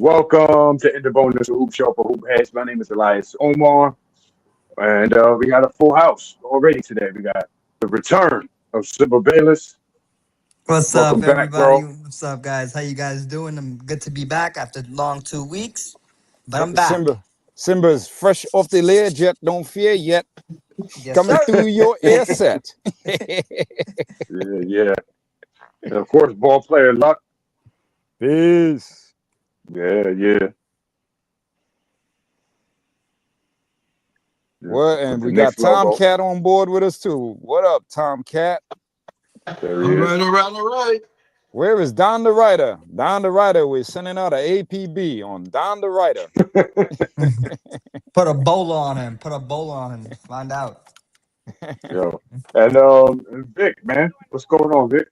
Welcome to In the Bonus Hoop Show for Hoop Heads. My name is Elias Omar, and we got a full house already today. We got the return of Simba Bayless. What's Welcome up, back, everybody? bro. What's up, guys? How you guys doing? I'm good to be back after long 2 weeks, but I'm back. Simba's fresh off the ledge yet. Don't fear yet. Yes, Coming sir. through your air set. Yeah. And of course, ball player Luck. Peace. Yeah. What? And With the we got Knicks logo. Tomcat on board with us too. What up, Tomcat? There he is. All right. Where is Don the Writer? Don the Writer, we're sending out an APB on Don the Writer. Put a bowler on him. Find out. Yo. And Vic, man. What's going on, Vic?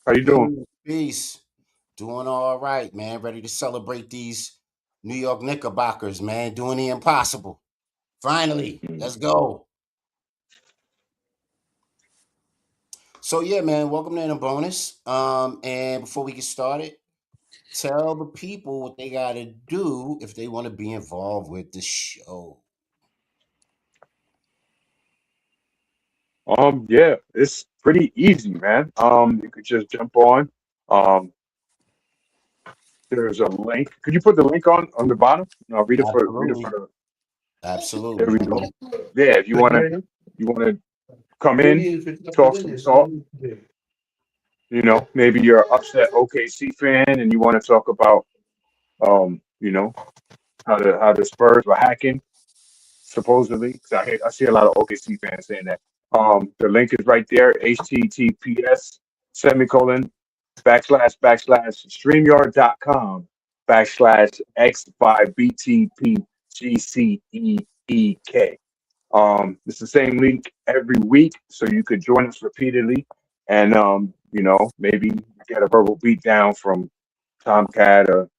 How you doing? Peace. Doing all right, man. Ready to celebrate these New York Knickerbockers, man. Doing the impossible. Finally, let's go. So yeah, man, welcome to the bonus. And before we get started, tell the people what they gotta do if they want to be involved with the show. Yeah, it's pretty easy, man. You could just jump on. Um, there's a link. Could you put the link on the bottom? No, read it for the. Absolutely. There we go. Yeah, if you wanna come in, talk some talk. Maybe you're an upset OKC fan and you want to talk about how the Spurs were hacking supposedly. 'Cause I see a lot of OKC fans saying that. The link is right there. HTTPS semicolon / StreamYard.com /X5BTPGCEEK. It's the same link every week, so you could join us repeatedly, and maybe get a verbal beatdown from Tomcat or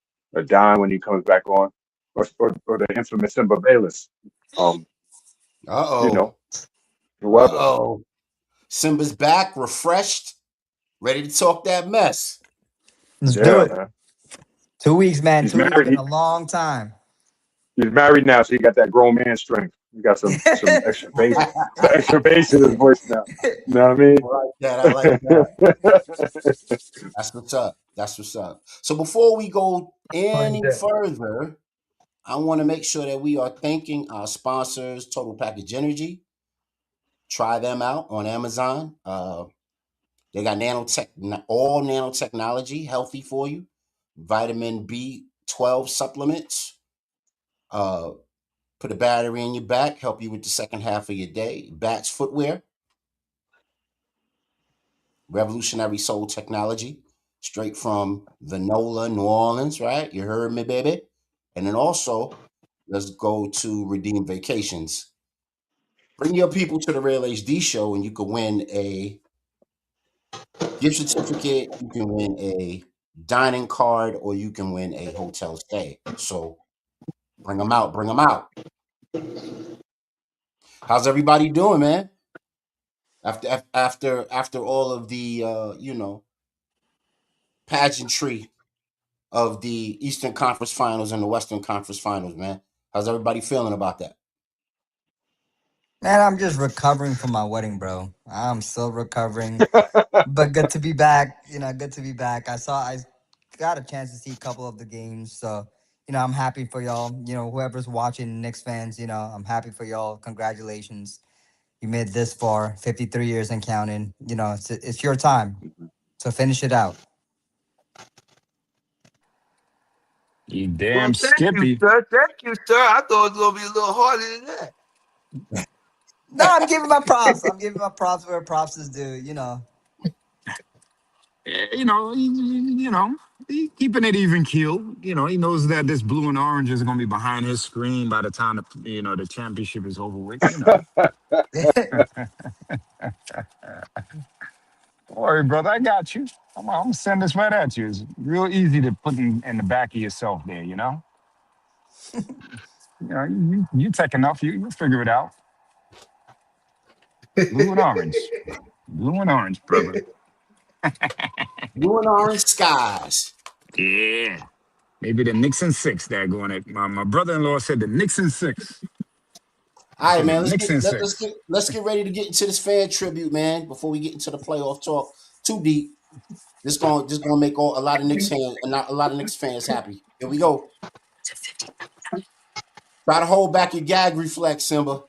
Don when he comes back on, or the infamous Simba Bayless. Whoever. Simba's back, refreshed, ready to talk that mess. Let's do it. Man. 2 weeks, man. He's 2 weeks married. been a long time. He's married now, so he got that grown man strength. He got some extra bass in his voice now. You know what I mean? I like that. That's what's up. So before we go any further, I want to make sure that we are thanking our sponsors, Total Package Energy. Try them out on Amazon. They got all nanotechnology, healthy for you. Vitamin B12 supplements. Put a battery in your back, help you with the second half of your day. Bats footwear. Revolutionary Soul Technology, straight from Vanola, New Orleans, right? You heard me, baby. And then also, let's go to Redeem Vacations. Bring your people to the Real HD show and you can win a gift certificate, you can win a dining card, or you can win a hotel stay. So bring them out. How's everybody doing, man? After all of the pageantry of the Eastern Conference Finals and the Western Conference Finals, man. How's everybody feeling about that? Man, I'm just recovering from my wedding, bro. I'm still recovering, but good to be back. Good to be back. I got a chance to see a couple of the games, so I'm happy for y'all. Whoever's watching, Knicks fans, I'm happy for y'all. Congratulations, you made this far, 53 years and counting. It's your time, so finish it out. You damn Skippy. Thank you, sir. I thought it was gonna be a little harder than that. No, I'm giving my props. Where props is due. He keeping it even keel. He knows that this blue and orange is going to be behind his screen by the time the championship is over with. Don't worry, brother. I got you. I'm gonna send this right at you. It's real easy to put in the back of yourself there. You take enough. You figure it out. Blue and orange. Blue and orange, brother. Blue and orange skies. Yeah. Maybe the Knicks in 6. They're going at my brother-in-law said the Knicks in 6. All right, Said the man. Knicks in 6. Let's get ready to get into this fan tribute, man. Before we get into the playoff talk too deep, this gonna make a lot of Knicks fans and not a lot of Knicks fans happy. Here we go. Try to hold back your gag reflex, Simba.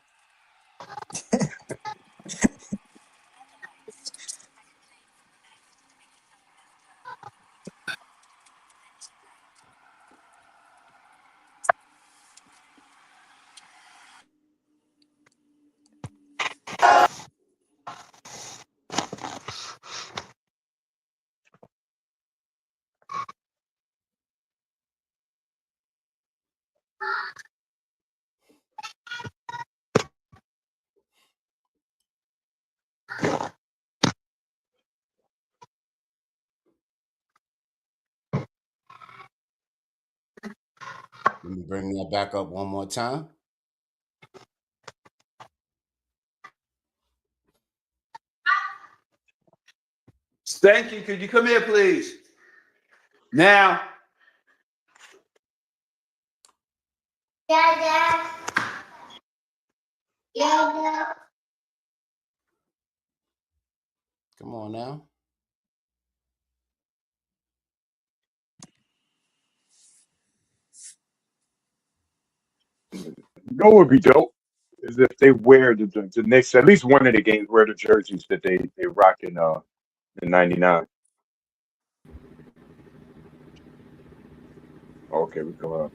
Let me bring that back up one more time. Stanky, could you come here, please? Now. Yeah. Come on now. You know what would be dope is if they wear the Knicks, at least one of the games, wear the jerseys that they rocked in '99. Okay, we go up.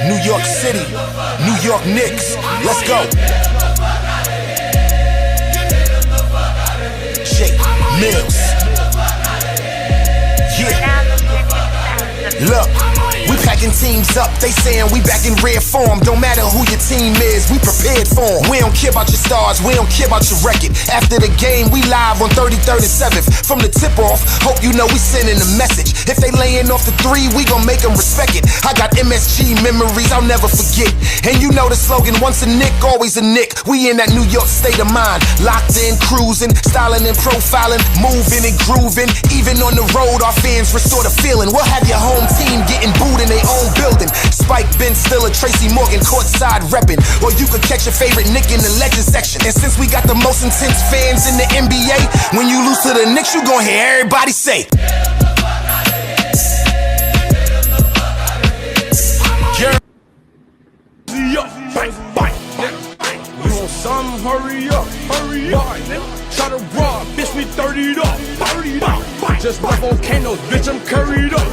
New York City, New York Knicks, let's go. Jake Mills. Yeah. Look, we packing teams up, they saying we back in rare form. Don't matter who your team is, we prepared for them. We don't care about your stars, we don't care about your record. After the game, we live on 33rd and 7th. From the tip off, hope you know we sending a message. If they laying off the 3, we gon' make them respect it. I got MSG memories I'll never forget. And you know the slogan, once a Knick, always a Knick. We in that New York state of mind. Locked in, cruising, styling and profiling, moving and grooving. Even on the road, our fans restore the feeling. We'll have your home team getting booed in their own building. Spike, Ben Stiller, Tracy Morgan, courtside reppin'. Or you could catch your favorite Knick in the legend section. And since we got the most intense fans in the NBA, when you lose to the Knicks, you gon' hear everybody say, You want some? Hurry up, Try to rob, bitch, we 30'd up, Just like volcanoes, bitch, I'm curried up,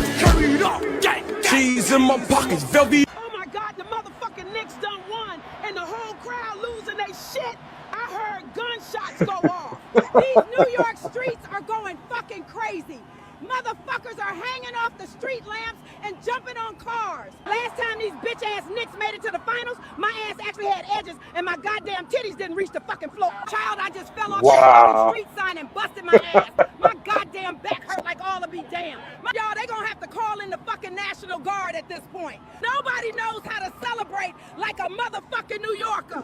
Cheese in my pockets, velvet. Oh my God, the motherfucking Knicks done won, and the whole crowd losing their shit. I heard gunshots go off. These New York streets are going fucking crazy. Motherfuckers are hanging off the street lamps and jumping on cars. Last time these bitch-ass Knicks made it to the finals, my ass actually had edges and my goddamn titties didn't reach the fucking floor. Child, I just fell off that fucking street sign and busted my ass. My goddamn back hurt like all of be damned. Y'all, they gonna have to call in the fucking National Guard at this point. Nobody knows how to celebrate like a motherfucking New Yorker.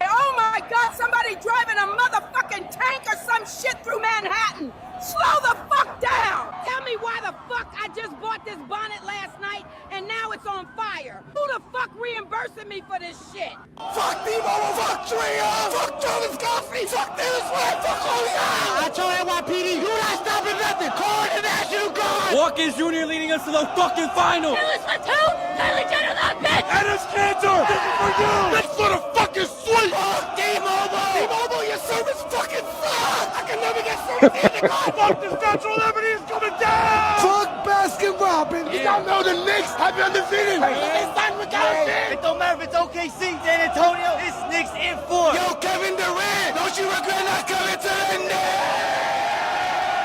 Oh my God, somebody driving a motherfucking tank or some shit through Manhattan. Slow the fuck down! Tell me why the fuck I just bought this bonnet last night and now it's on fire. Who the fuck reimbursing me for this shit? fuck Dbl, fuck Trio, fuck Travis Coffey, fuck Taylor Swift, fuck Julio. I told NYPD, you're not stopping nothing. Call the National Guard. Watkins Jr. leading us to the fucking final. Taylor Swift who? Kylie Jenner, that bitch! And it's cancer. This is for you. This for the fucking sweet. Fuck T-Mobile, your service fucking sucks. I can never get service in the car. Fuck the Statue of Liberty is coming down. Fuck Baskin Robbins. You don't know the Knicks. Have you undefeated? It's time we got It don't matter if it's OKC, San Antonio, it's Knicks in 4. Yo, Kevin Durant, don't you regret not coming to the Knicks?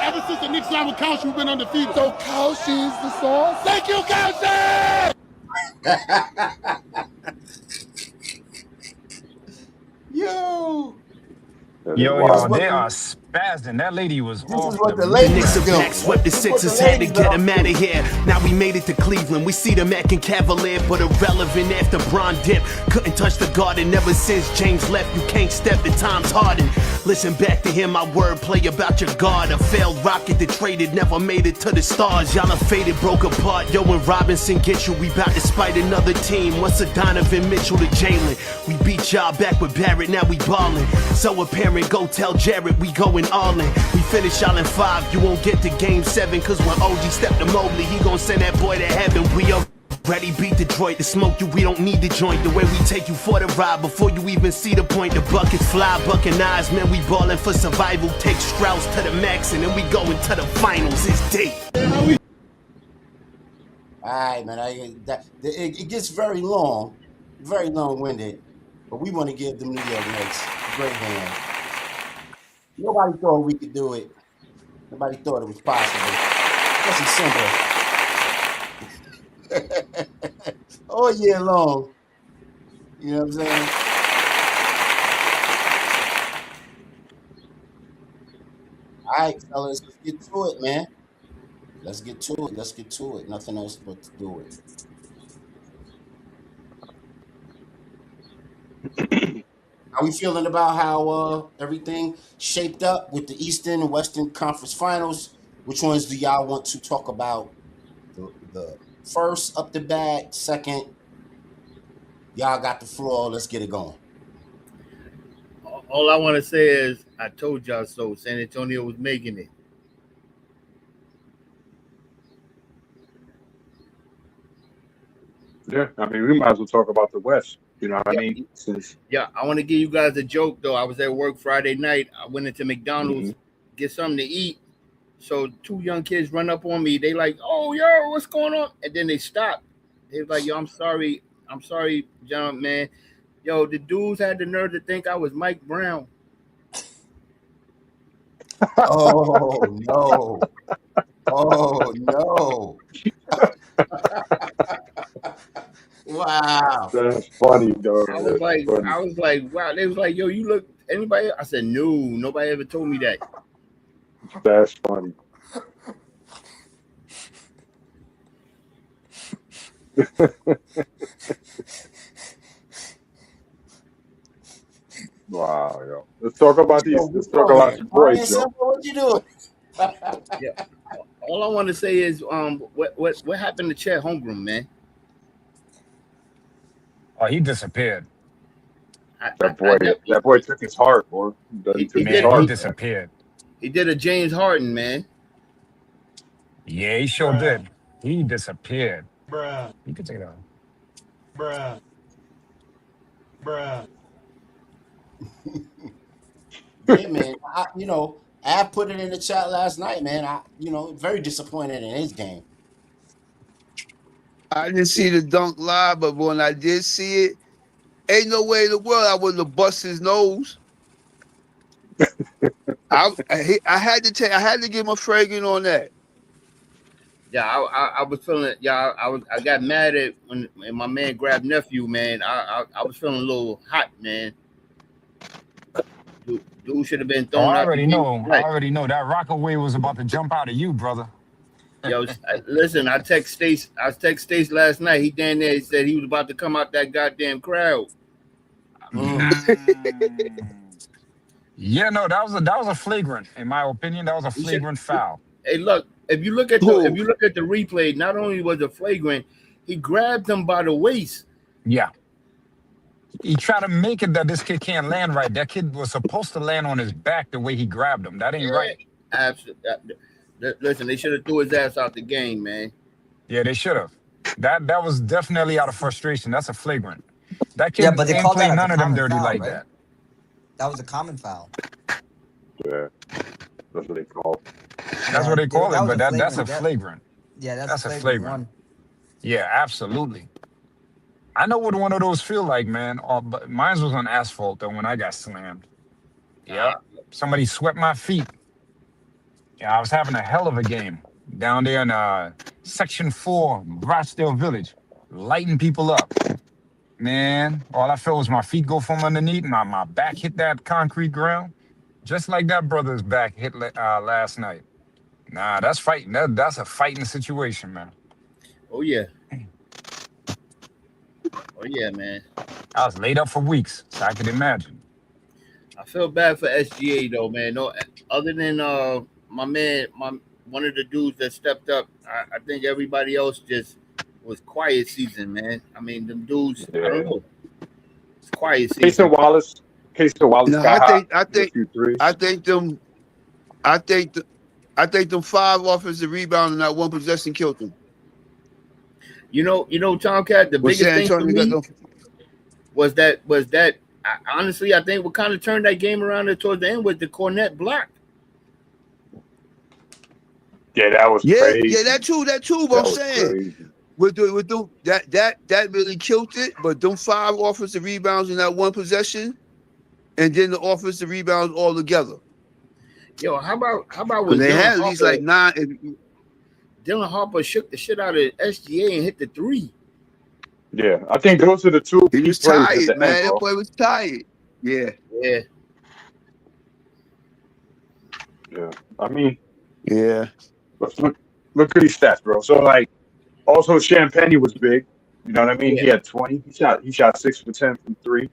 Ever since the Knicks signed with Kaushi, we've been undefeated. So Kaushi's the sauce. Thank you, Kaushi! Yo. That is Yo, wild. they are spazzing. That lady was This is off what the the rip. ladies Knicks are do. back, swept the This is what Sixers, the had to ladies get are them out do. of here. Now we made it to Cleveland. We see them acting cavalier, but irrelevant after Bron dip. Couldn't touch the garden ever since James left. You can't step, the time's hardened. Listen back to hear my wordplay about your guard. A failed rocket that traded, never made it to the stars. Y'all are faded, broke apart. Yo, when Robinson get you, we bout to spite another team. What's a Donovan Mitchell to Jalen? We beat y'all back with Barrett, now we ballin'. So apparent, go tell Jared we going all in. We finish y'all in 5, you won't get to game 7. Cause when OG step to Mobley, he gon' send that boy to heaven. We already beat Detroit, to smoke you, we don't need the joint. The way we take you for the ride before you even see the point. The buckets fly, Buccaneers, man, we ballin' for survival. Take Strauss to the max and then we go into the finals. It's deep. Alright, man. It gets very long-winded, but we want to give the New York Knicks a great hand. Nobody thought we could do it. Nobody thought it was possible. Especially simple. All year long. You know what I'm saying? All right, fellas, let's get to it, man. Let's get to it. Nothing else but to do it. How we feeling about how everything shaped up with the Eastern and Western Conference Finals? Which ones do y'all want to talk about? The first up the bat, second. Y'all got the floor. Let's get it going. All I want to say is, I told y'all so. San Antonio was making it. Yeah, I mean, we might as well talk about the West. You know what I mean? Since I want to give you guys a joke though. I was at work Friday night. I went into McDonald's, get something to eat. So 2 young kids run up on me. They like, "Oh, yo, what's going on?" And then they stop. They was like, "Yo, I'm sorry, John, man. Yo, the dudes had the nerve to think I was Mike Brown." Oh no! Oh no! Wow. That's funny, dog. I was like, wow. They was like, "Yo, you look anybody?" I said, "No, nobody ever told me that." That's funny. Wow, yo. Let's talk about these. Let's talk about your boys, yo. What you doing? Yeah. All I want to say is, what happened to Chet Holmgren, man? Oh, he disappeared. That boy took his heart, boy. He disappeared. He did a James Harden, man. Yeah, he sure did. He disappeared. Bruh. You can take it out. Bruh. Yeah, man. I put it in the chat last night, man. Very disappointed in his game. I didn't see the dunk live, but when I did see it, ain't no way in the world I wouldn't have bust his nose. I had to give him a fragrant on that. Yeah, I was feeling. Yeah, I got mad at when my man grabbed nephew. Man, I was feeling a little hot, man. Dude should have been thrown out. I already know that Rockaway was about to jump out of you, brother. Yo, listen, I text Stace last night. He down there. He said he was about to come out that goddamn crowd. Yeah, no, that was a flagrant, in my opinion. That was a flagrant foul. Hey, look, if you look at the replay, not only was it flagrant, he grabbed him by the waist. Yeah. He tried to make it that this kid can't land right. That kid was supposed to land on his back the way he grabbed him. That ain't right. Absolutely. Listen, they should have threw his ass out the game, man. Yeah, they should have. That was definitely out of frustration. That's a flagrant. That kid but they ain't called play that none of them dirty foul, like right? that. That was a common foul. Yeah, that's what they call it. That's what they call it, but that's a flagrant. flagrant. Yeah, that's a flagrant flagrant. one. Yeah, absolutely. I know what one of those feel like, man. But mine was on asphalt though when I got slammed. Yeah, somebody swept my feet. Yeah, I was having a hell of a game down there in Section 4, Rochdale Village, lighting people up. Man, all I felt was my feet go from underneath, and my back hit that concrete ground, just like that brother's back hit last night. Nah, that's fighting. That's a fighting situation, man. Oh yeah. Oh yeah, man. I was laid up for weeks, so I could imagine. I feel bad for SGA though, man. No, other than my man, one of the dudes that stepped up. I think everybody else just was quiet season, man. I mean, them dudes. I don't know. It's quiet season. Case Wallace No, got hot. I Hit a few threes. think them 5 offensive rebounds in that one possession killed them. You know, Tomcat. The biggest thing for me was that. Honestly, I think what kind of turned that game around towards the end was the Cornet block. Yeah, that was crazy. Yeah, that too. But I'm saying that really killed it. But them 5 offensive rebounds in that one possession, and then the offensive rebounds all together. Yo, how about when they had at least like 9? Dylan Harper shook the shit out of SGA and hit the 3. Yeah, I think those are the two. He was tired, man. That boy was tired. Yeah. Yeah. Yeah. I mean, yeah. Look at these stats, bro. So like, also Champagne was big. You know what I mean? Yeah. He had 20. He shot 6 for 10 from 3.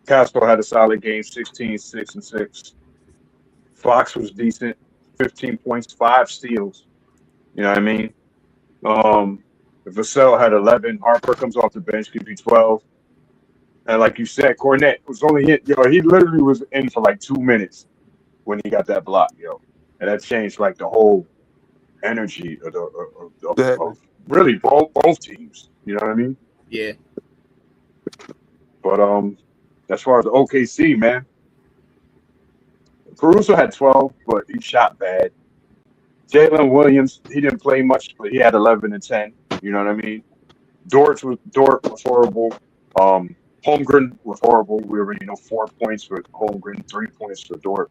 Castro had a solid game, 16, 6 and 6. Fox was decent, 15 points, 5 steals. You know what I mean? Vassell had 11. Harper comes off the bench, could be 12. And like you said, Cornet was only hit. He literally was in for like 2 minutes when he got that block, and that changed like the whole energy of really both teams. You know what I mean? Yeah. But as far as OKC, man, Caruso had 12, but he shot bad. Jalen Williams, he didn't play much, but he had 11 and 10. You know what I mean? Dort was horrible. Holmgren was horrible. We already know 4 points for Holmgren, 3 points for Dort.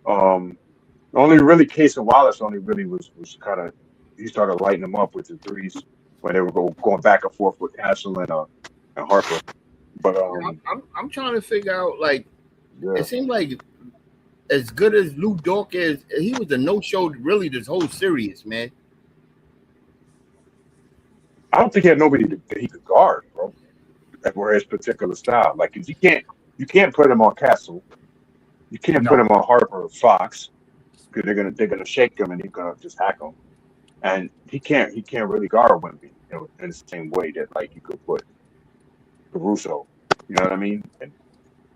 Only really Case and Wallace only really was kind of, he started lighting them up with the threes when they were going back and forth with Castle and Harper. But I'm trying to figure out, like, it seemed like as good as Luke Dort is, he was a no-show really this whole series, man. I don't think he had nobody that he could guard, bro. For his particular style, like you can't put him on Castle, you can't put him on Harper or Fox because they're gonna shake him and he's gonna just hack him, and he can't really guard Wemby in the same way that like you could put Caruso, you know what I mean,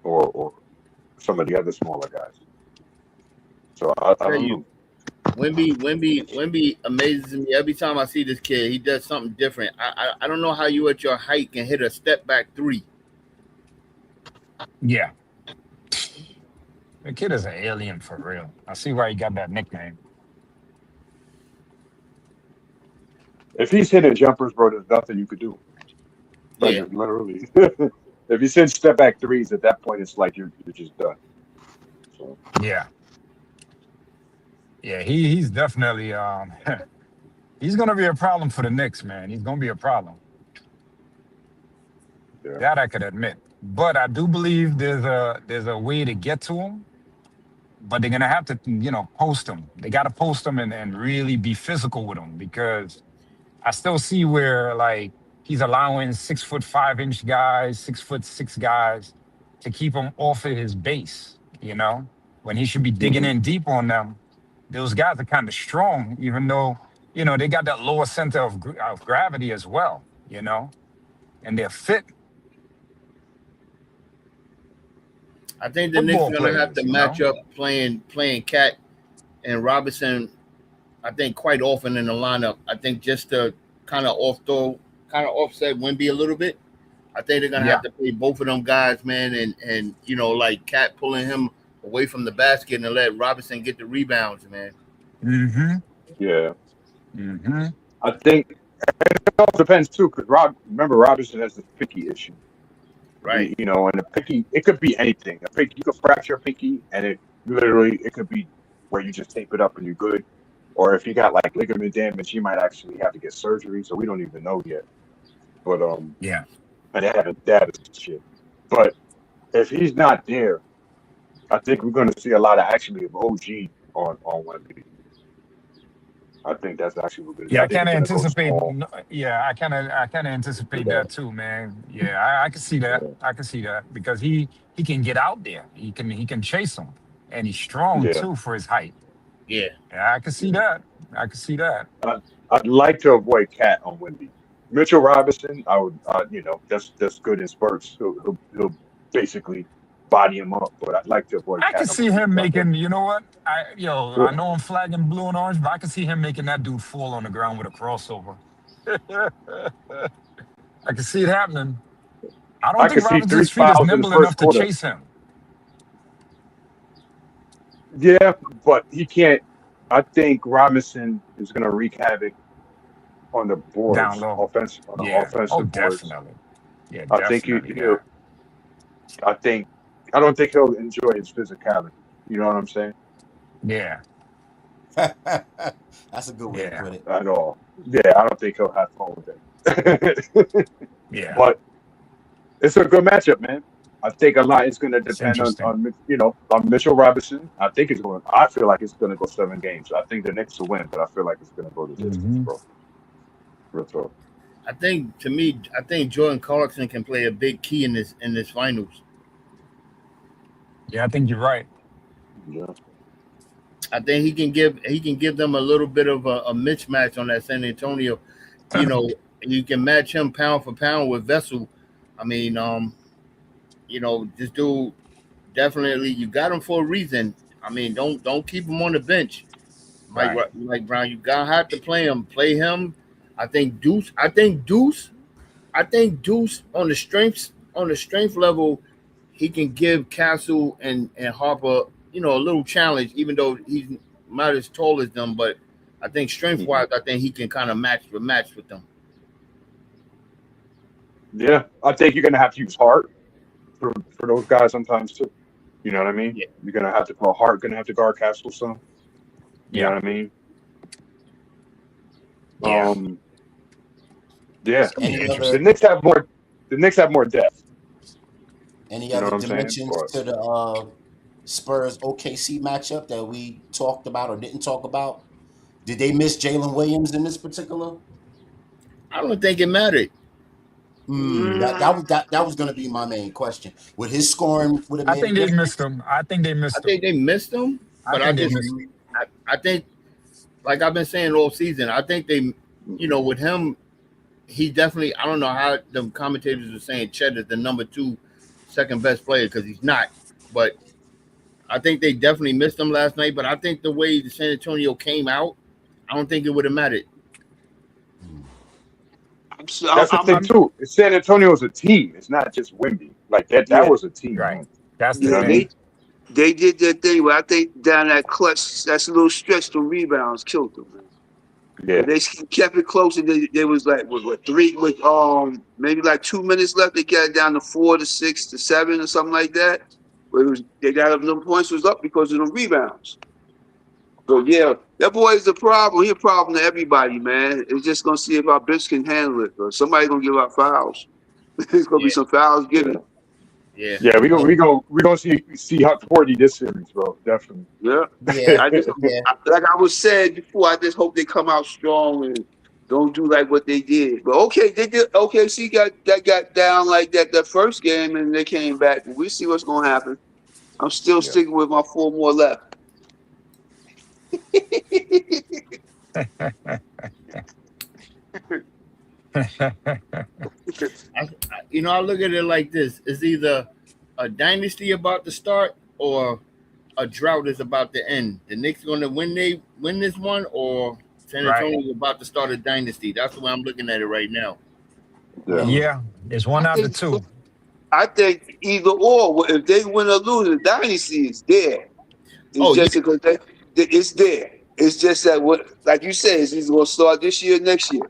or some of the other smaller guys. So I don't know. Wemby amazes me every time I see this kid. He does something different. I don't know how you at your height can hit a step back 3. Yeah. The kid is an alien for real. I see why he got that nickname. If he's hitting jumpers, bro, there's nothing you could do. Like, literally. If he's hitting step back 3s, at that point, it's like you're just done. So. Yeah. Yeah, he's definitely he's gonna be a problem for the Knicks, man. He's gonna be a problem. Yeah. That I could admit. But I do believe there's a way to get to him. But they're gonna have to, post him. They gotta post him and really be physical with him, because I still see where like he's allowing 6'5" guys, 6'6" guys to keep him off of his base, when he should be digging in deep on them. Those guys are kind of strong, even though, they got that lower center of gravity as well, and they're fit. I think the Knicks are going to have to match up playing Cat and Robinson, I think, quite often in the lineup. I think just to kind of offset Wemby a little bit. I think they're going to have to play both of them guys, man, and like Cat pulling him away from the basket and let Robinson get the rebounds, man. Mm-hmm. Yeah. Mm-hmm. I think it all depends too, because remember Robinson has this picky issue, right? And a picky, it could be anything. You could fracture a pinky, and it could be where you just tape it up and you're good, or if he got like ligament damage, he might actually have to get surgery. So we don't even know yet. But Yeah. and that is shit. But if he's not there, I think we're going to see a lot of actually of OG on Wemby. I think that's actually what we're going to see. Yeah, I I think kind it's of going to go anticipate. small Yeah, I kind of for anticipate that. that too, man. Yeah, I can see that. Yeah, I can see that because he can get out there. He can chase them, and he's strong yeah, too for his height. Yeah. Yeah, I can see yeah. that. I can see that. I'd like to avoid Cat on Wemby. Mitchell Robinson, I would, that's good in spurts. He'll basically body him up, but I'd like to avoid I can Cat on see Wemby him because I think, making. You know what? I know I'm flagging blue and orange, but I can see him making that dude fall on the ground with a crossover. I can see it happening. I don't I think could see three Robinson's feet is fouls in the nimble first enough to quarter. chase him Yeah, but he can't. I think Robinson is going to wreak havoc on the down boards, low. on the Yeah. Oh, offensive boards. definitely. Yeah, I think definitely. he'll. Yeah. I think. I don't think he'll enjoy his physicality. You know what I'm saying? Yeah. That's a good way to Yeah. put it. At all. Yeah, I don't think he'll have fun with it. Yeah. But it's a good matchup, man. I think a lot is going to It's depend interesting. on Mitchell Robinson. I think it's going. I feel like it's going to go 7 games. I think the Knicks will win, but I feel like it's going to go the distance, Hmm. bro. Real talk. I think to me, I think Jordan Clarkson can play a big key in this finals. Yeah, I think you're right. Yeah. I think he can give them a little bit of a mismatch on that San Antonio. You know, you can match him pound for pound with Vessel. I mean, this dude definitely you got him for a reason. I mean, don't keep him on the bench, Right. Mike Brown. You gotta have to play him. Play him. I think Deuce. I think Deuce on the strength level, he can give Castle and Harper, a little challenge, even though he's not as tall as them. But I think strength Hmm. wise, I think he can kind of match with them. Yeah, I think you're going to have to use heart for those guys sometimes too. You know what I mean? Yeah, You're going to have to put heart. Going to have to guard Castle some. You know Yeah. what I mean? Yeah. Um. Yeah. It's gonna be Any The other interesting. Knicks have more. The Knicks have more depth. any You know other what I'm saying? dimensions But to the Spurs OKC matchup that we talked about or didn't talk about? Did they miss Jalen Williams in this particular? I don't think it mattered. That was going to be my main question. Would his scoring would have I made a think they missed difference? him. I think they I missed him. think they missed him, I but I think they just missed him. I think like I've been saying all season, I think they, with him, he definitely. I don't know how the commentators are saying Chet is the number two, second best player because he's not. But I think they definitely missed him last night. But I think the way the San Antonio came out, I don't think it would have mattered. that's the thing I'm too. San Antonio is a team. It's not just Wemby. Like that. That Yeah, was a team, right. man. That's You the know what I they mean? thing. they did their thing, but I think down that clutch, that's a little stretch to rebounds killed them, man. If Yeah. they kept it close, and they was like what three with maybe like 2 minutes left, they got it down to 4 to 6 to 7 or something like that. But they got up them points was up because of the rebounds. So yeah, that boy is a problem. He a problem to everybody, man. It's just gonna see if our bench can handle it. Or somebody gonna give out fouls. There's gonna be Yeah, some fouls Yeah. given. yeah. Yeah. We go. Yeah, We gonna see how Porty this series, bro. Definitely. Yeah. yeah, I just yeah. like I was said before, I just hope they come out strong and don't do like what they did. But okay, they did OKC got down like that first game and they came back. We see what's gonna happen. I'm still Yeah. sticking with my 4 more left. I look at it like this: it's either a dynasty about to start or a drought is about to end. The Knicks going to win this one, or San Right. Antonio is about to start a dynasty. That's the way I'm looking at it right now. Yeah. Yeah. It's one I out of think two. I think either or. If they win or lose, the dynasty is there. It's Oh yeah, just because it's there. It's just that like you said, it's either gonna start this year, or next year.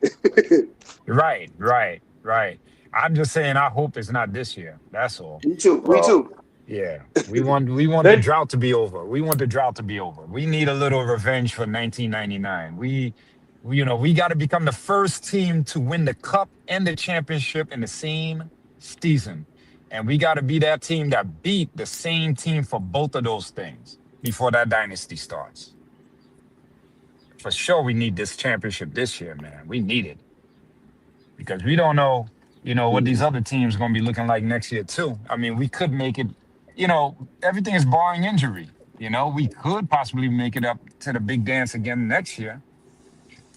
Right. Right. Right. I'm just saying I hope it's not this year. That's all. Me too. Me Well, too. Yeah, we want the They, drought to be over. We want the drought to be over. We need a little revenge for 1999. We got to become the first team to win the cup and the championship in the same season, and we got to be that team that beat the same team for both of those things before that dynasty starts. For sure, we need this championship this year, man. We need it because we don't know, what these other teams going to be looking like next year too. I mean, we could make it. Everything is barring injury. We could possibly make it up to the big dance again next year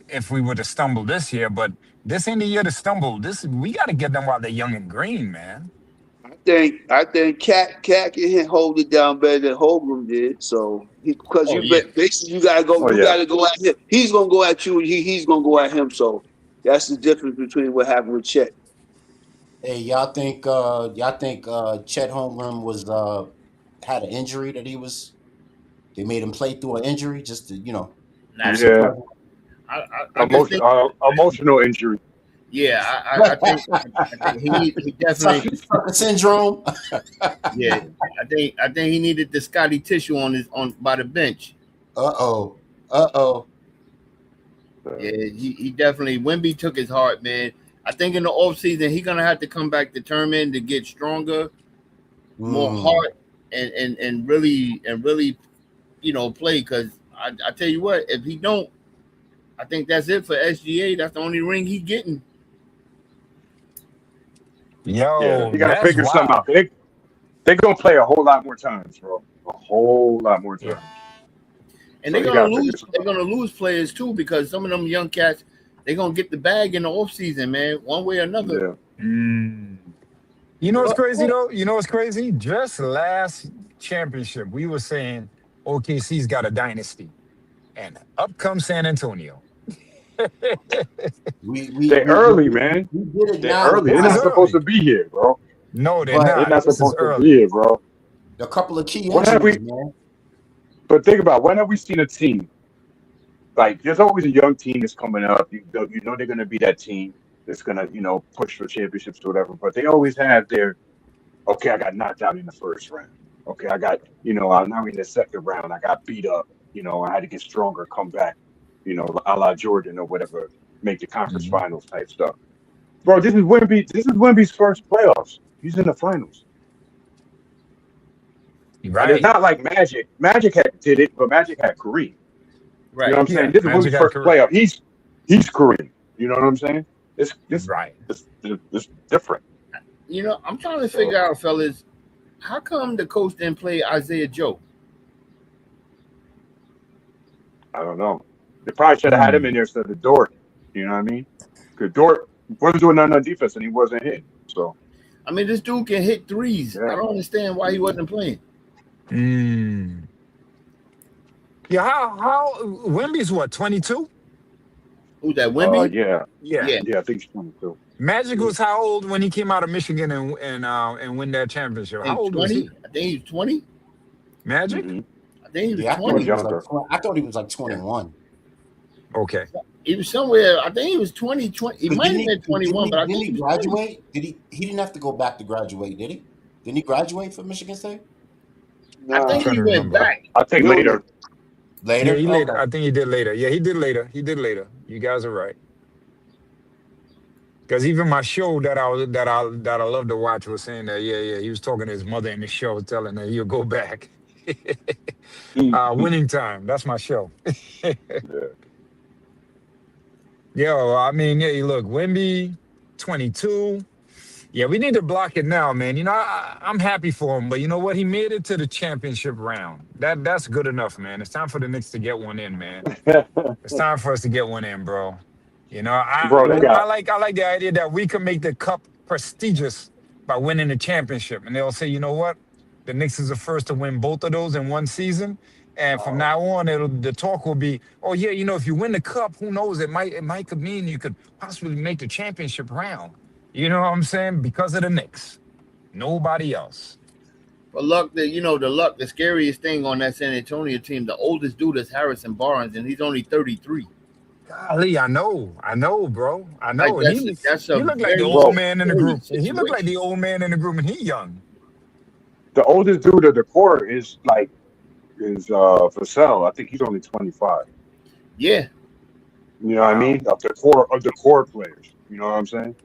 if we were to stumble this year. But this ain't the year to stumble. We got to get them while they're young and green, man. I think Cat can hold it down better than Holmgren did. So because basically you gotta go at him. He's gonna go at you, and he's gonna go at him. So that's the difference between what happened with Chet. Hey, y'all think Chet Holmgren was had an injury that they made him play through an injury just to Nah, yeah, I just think, emotional injury. yeah, I think he definitely sucker syndrome. yeah. I think he needed the Scotty tissue on by the bench. Uh-oh. Yeah, he definitely Wemby took his heart, man. I think in the offseason he's gonna have to come back determined to get stronger, more heart, and really play. Because I tell you what, if he don't, I think that's it for SGA. That's the only ring he's getting. Yo, you got to that's figure something wild. out. They're gonna play a whole lot more times, bro. A whole lot more times. Yeah. And So they're you gonna gotta figure lose. something They're gonna lose players too because some of them young cats they're gonna get the bag in the offseason, man, one way or another. Yeah. You know what's crazy though? You know what's crazy? Just last championship, we were saying OKC's got a dynasty, and up comes San Antonio. They're early, man. We did it They're now. early. They're This is not supposed early. to be here, bro. No, they're But They're not. not This is supposed to be early. here, bro. a couple of key When have injuries, we? man. But think about when have we seen a team like? There's always a young team that's coming up. You know they're gonna be that team that's gonna push for championships or whatever. But they always have their okay. I got knocked out in the first round. Okay, I got I'm now in the second round. I got beat up. I had to get stronger, come back. A la Jordan or whatever, make the conference Mhm. finals type stuff. Bro, this is Wemby. This is Wemby's first playoffs. He's in the finals, and it's Right. not like Magic. Magic did it, but Magic had Kareem. You know what Right. I'm saying? Yeah, This is Magic Wemby's had first Kareem. playoff. He's Kareem. You know what I'm saying? It's Right. it's different. I'm trying to figure So out, fellas, how come the coach didn't play Isaiah Joe? I don't know. They probably should have had him in there instead of Dort. You know what I mean? Because Dort wasn't doing nothing on defense and he wasn't hitting. So I mean, this dude can hit threes. I yeah. don't understand why he wasn't playing. Mm. Yeah. How Wemby's what? 22? Who's that, Wemby? Yeah. Yeah. Yeah, Yeah, I think he's 22. Magic was how old when he came out of Michigan and win that championship? I How think old was 20. he? I think he was 20. Magic? Mm-hmm. I think he was Yeah, I thought 20. he was Younger. I thought he was like 21. Okay. He was somewhere. I think he was 20. He But might have been 21, but I didn't think he he was 20. graduate? He didn't have to go back to graduate, did he? Didn't he graduate from Michigan State? I Nah, think Trying he to went remember. back. I think no, later. Yeah, Later? he later. Okay. I think he did later. Yeah, he did later. He did later. You guys are right. Because even my show that I love to watch was saying that he was talking to his mother in the show, telling her he'll go back. Winning time. That's my show. Yeah. Yo, I mean, yeah, look, Wemby, 22. Yeah, we need to block it now, man. I'm happy for him, but you know what? He made it to the championship round. That's good enough, man. It's time for the Knicks to get one in, man. It's time for us to get one in, bro. Bro, they got I like the idea that we can make the cup prestigious by winning the championship, and they'll say, you know what? The Knicks is the first to win both of those in one season, and from now on, the talk will be, oh yeah, if you win the cup, who knows? It might could mean you could possibly make the championship round. You know what I'm saying? Because of the Knicks, nobody else. But luck, the scariest thing on that San Antonio team, the oldest dude is Harrison Barnes, and he's only 33. Golly, I know, bro. I know. Like And that's a he looked like the very old bro. man in the scary group. He looked like situation. the old man in the group, and he young. The oldest dude of the core is Vassell. I think he's only 25. Yeah. You know what I Wow. mean? Of the core players. You know what I'm saying?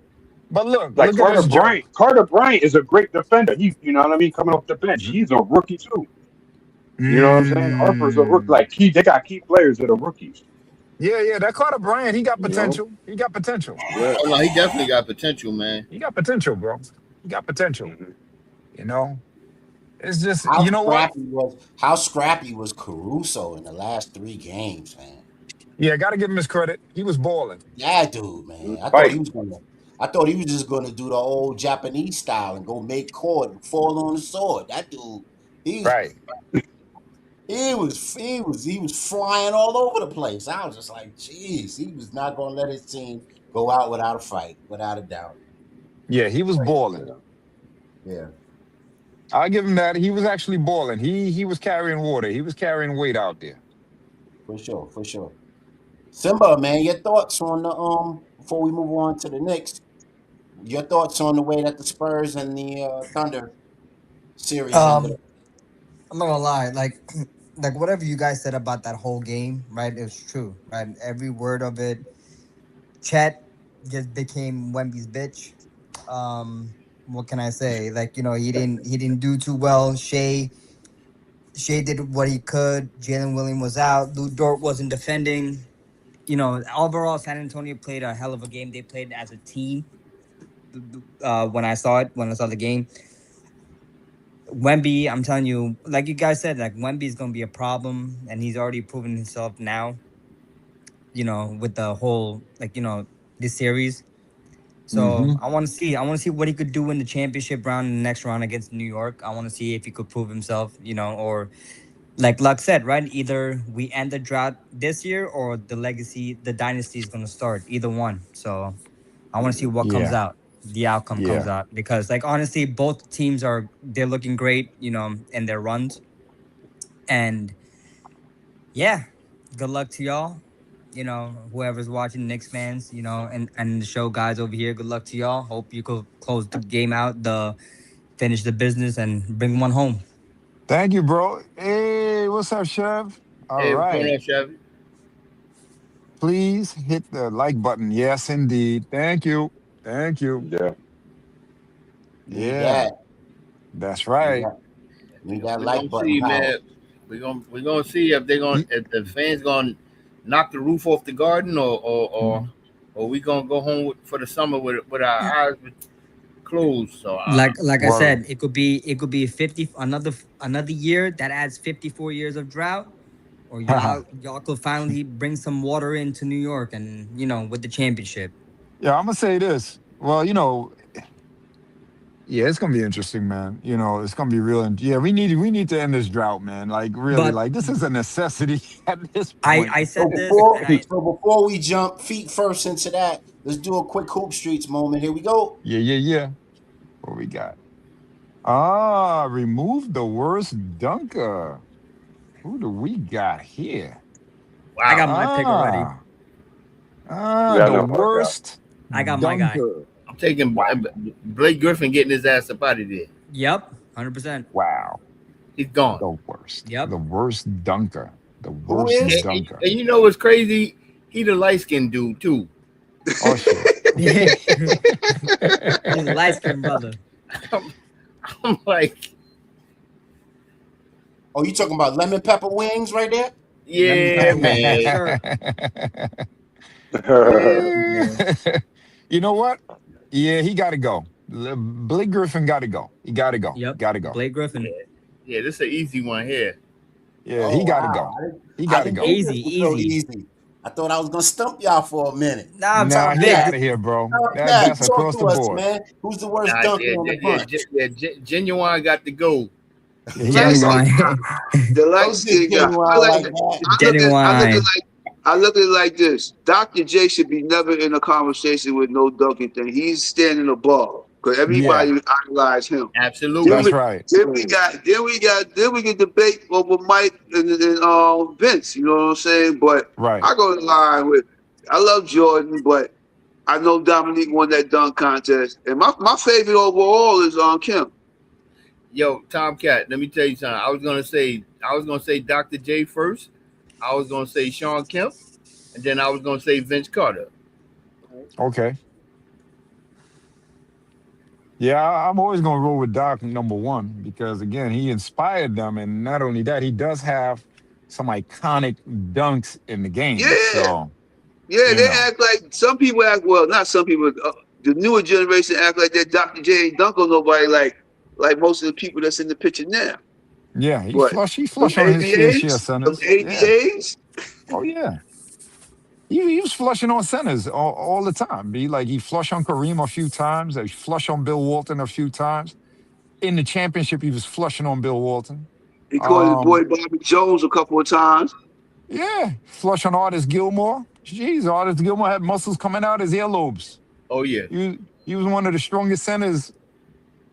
But look, Like look at Carter this Bryant. joke. Carter Bryant is a great defender. You know what I mean? Coming off the bench, Mhm. he's a rookie too. You know what I'm saying? Harper's a rookie. Mm. Like they got key players that are rookies. Yeah, yeah. That Carter Bryant, he got You know? potential. He got potential. Yeah. Oh no, he definitely got potential, man. He got potential, bro. He got potential. Hmm. You know, it's just you know what? How scrappy was Caruso in the last 3 games, man? Yeah, got to give him his credit. He was balling. That dude, He was man. fighting. I thought he was just gonna do the old Japanese style and go make court and fall on the sword. That dude, he Right. he was flying all over the place. I was just like, geez, he was not gonna let his team go out without a fight, without a doubt. Yeah, he was balling. Yeah. Yeah, I'll give him that. He was actually balling. He was carrying water. He was carrying weight out there. for sure, for sure. Simba, man, your thoughts on the before we move on to the Knicks, your thoughts on the way that the Spurs and the Thunder series ended up. Um, I'm not gonna lie, like like whatever you guys said about that whole game, right? It's true, right? Every word of it. Chet just became Wemby's bitch. What can I say? Like, he didn't do too well. Shea did what he could. Jalen Williams was out. Lou Dort wasn't defending. Overall, San Antonio played a hell of a game. They played as a team. When I saw the game, Wemby, I'm telling you, like you guys said, like Wemby is gonna be a problem, and he's already proven himself now. With the whole this series. So Hmm. I want to see what he could do in the championship round, in the next round against New York. I want to see if he could prove himself, or like Luck said, right? Either we end the drought this year, or the dynasty is gonna start. Either one. So I want to see Hmm. what comes Yeah, out, the outcome comes yeah. out, because like honestly, both teams they're looking great, in their runs, and yeah, good luck to y'all. Whoever's watching, Knicks fans, and the show guys over here, good luck to y'all. Hope you could close the game out, finish the business, and bring one home. Thank you, bro. Hey, what's up, Chev? All Hey, what's going right. on, Chevy? Please hit the like button. Yes, indeed. Thank you. Thank you. Yeah. Need Yeah, that. that's Need right. that. Need that We're gonna like button see, power. man. We're gonna see if they're gonna Ye- if the fans gonna knock the roof off the garden, or we gonna go home for the summer with our eyes closed. So Like I Word. said, it could be 50, another year that adds 54 years of drought, or y'all could finally bring some water into New York, and with the championship. Yeah, I'm gonna say this. Well, yeah, it's gonna be interesting, man. It's gonna be real. And yeah, we need to end this drought, man. Like really, But like this is a necessity at this I point. I So said this, before and I so before we jump feet first into that, let's do a quick hoop streets moment. Here we go. Yeah, yeah, yeah. What we got? Remove the worst dunker. Who do we got here? I wow, got my pick already. Ah, Yeah, I the know about that. worst I got my guy. dunker. I'm taking Wow, Blake Griffin getting his ass up out of there. Yep, 100%. wow. He's gone. The worst. Yep. The worst dunker. The Who worst is? dunker. And you know what's crazy? He the light skinned dude too. Oh shit. He's a light skinned brother. I'm like, Oh, you talking about lemon pepper wings right there? Lemon yeah, pepper wings, yes, man. sir. Yeah. You know what? Yeah, he got to go. Blake Griffin got to go. He got to go. Yep. Got to go. Blake Griffin. Yeah, this is an easy one here. Yeah, Oh he got to wow. go. He I got to didn't go. think Easy, this was so easy. easy. I thought I was gonna stump y'all for a minute. Nah, I'm Nah, talking he big. out of here, bro. Cat, That's talk across to the us, board. man. Who's the worst Nah, dunker in the bunch? Genuine got to go. Yeah, he got to go. Genuine. The light Don't get skinned guy. genuine like that. I look at it like this. Dr. J should be never in a conversation with no Duncan thing. He's standing above because Yeah, everybody idolize him. Then Absolutely. that's we right. then we get debate over Mike and Vince. You know what I'm saying? But Right. I go in line with I love Jordan, but I know Dominique won that dunk contest, and my favorite overall is Kim. Yo, Tomcat, let me tell you something. I was gonna say Dr. J first. I was gonna say Sean Kemp, and then I was gonna say Vince Carter. Okay. Yeah, I'm always gonna roll with Doc number one because again, he inspired them, and not only that, he does have some iconic dunks in the game. Yeah. So Yeah, you they know. act like some people act well. Not some people. The newer generation act like that Dr. J ain't dunk on nobody like most of the people that's in the picture now. Yeah, he But flush on his fair share of them centers. Yeah. ABAs, Oh yeah. He was flushing on centers all the time. He flushed on Kareem a few times. He flushed on Bill Walton a few times. In the championship, he was flushing on Bill Walton. he called his boy Bobby Jones a couple of times. Yeah, flush on Artist Gilmore. Jeez, Artist Gilmore had muscles coming out his earlobes. Oh yeah. He was one of the strongest centers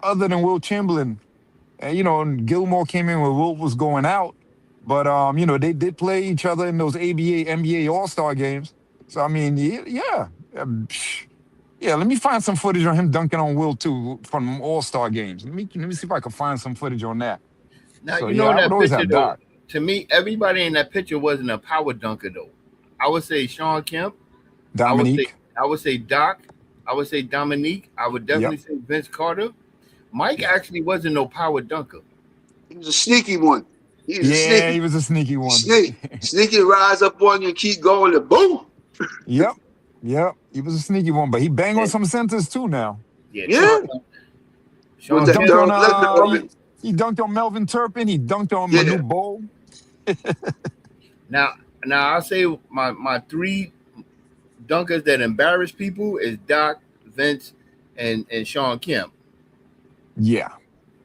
other than Wilt Chamberlain. And and Gilmore came in when Wilt was going out. But they did play each other in those ABA, NBA All-Star games. So I mean, yeah. Yeah, let me find some footage on him dunking on Wilt too from All-Star games. Let me see if I can find some footage on that. Now So, you know I that would always picture have though. Doc. To me, everybody in that picture wasn't a power dunker though. I would say Sean Kemp. Dominique. I would say Doc. I would say Dominique. I would definitely say Vince Carter. Mike actually wasn't no power dunker. He was a sneaky one. He was a sneaky one. Sneaky rise up on you, keep going, and boom. Yep. He was a sneaky one, but he banged on some centers too now. Yeah. Sean He Kemp. dunked on Melvin Turpin. He dunked on Manu Bol. Now I'll say my three dunkers that embarrass people is Doc, Vince, and Sean Kemp. Yeah.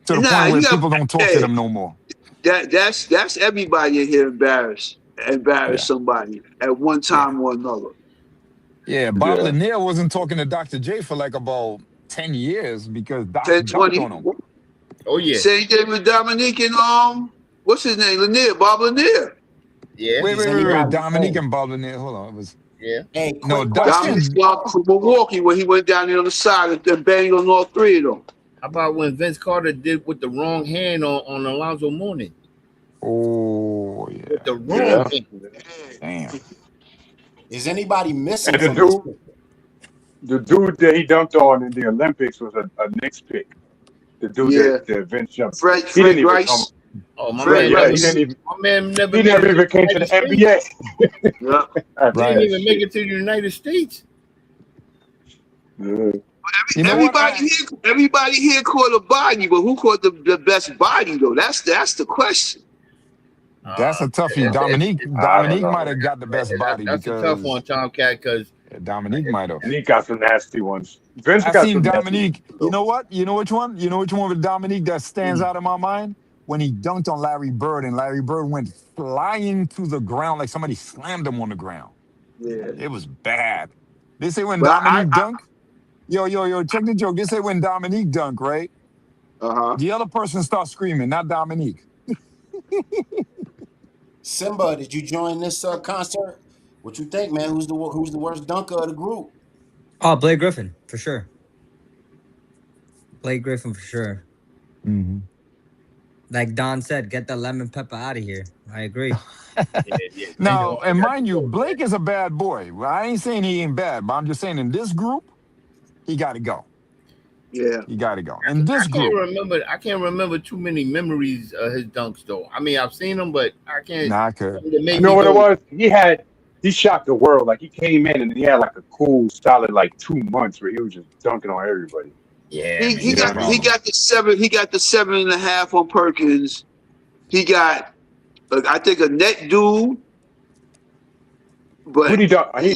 To the point where people don't talk to them no more. That's everybody in here embarrass somebody at one time or another. Yeah, Bob Lanier wasn't talking to Dr. J for like about 10 years because Doc 20 on him. Oh yeah. Same thing with Dominique and what's his name? Lanier, Bob Lanier. Yeah. Wait. Dominique and Bob Lanier. Hold on. It was Hey, no Dominique from Milwaukee when he went down there on the side and banged on all three of them. How about when Vince Carter did with the wrong hand on Alonzo Mourning? Oh yeah. With the wrong hand. Damn. Is anybody missing? And the dude that he dunked on in the Olympics was a Knicks pick. The dude that Vince jumped. Fred Rice. Oh my Fred man! Rice. My man never even came to the NBA. Didn't even make it to the United States. Everybody here caught a body, but who caught the best body though? That's the question. That's a toughie. Dominique might have got the best body. That's a tough one, Tomcat, because Dominique might have. And he got some nasty ones. Vince I've got seen some Dominique. nasty ones. You know what? You know which one? You know which one with Dominique that stands out in my mind? When he dunked on Larry Bird, and Larry Bird went flying to the ground like somebody slammed him on the ground. Yeah. It was bad. They say when Dominique dunk, yo, check the joke. They say when Dominique dunk, right? The other person starts screaming, not Dominique. Simba, did you join this concert? What you think, man? Who's the worst dunker of the group? Oh, Blake Griffin, for sure. Blake Griffin, for sure. Mm-hmm. Like Don said, get the lemon pepper out of here. I agree. Now, and mind you, Blake is a bad boy. Well, I ain't saying he ain't bad, but I'm just saying in this group, he got to go. Yeah, he got to go. In this group, I can't remember too many memories of his dunks though. I mean, I've seen them, but I can't. Nah, I could. You know what it was? He shocked the world. Like he came in and he had like a cool, solid like 2 months where he was just dunking on everybody. Yeah, he got the 7. He got the 7.5 on Perkins. He got, I think, a net dude. But what he done? He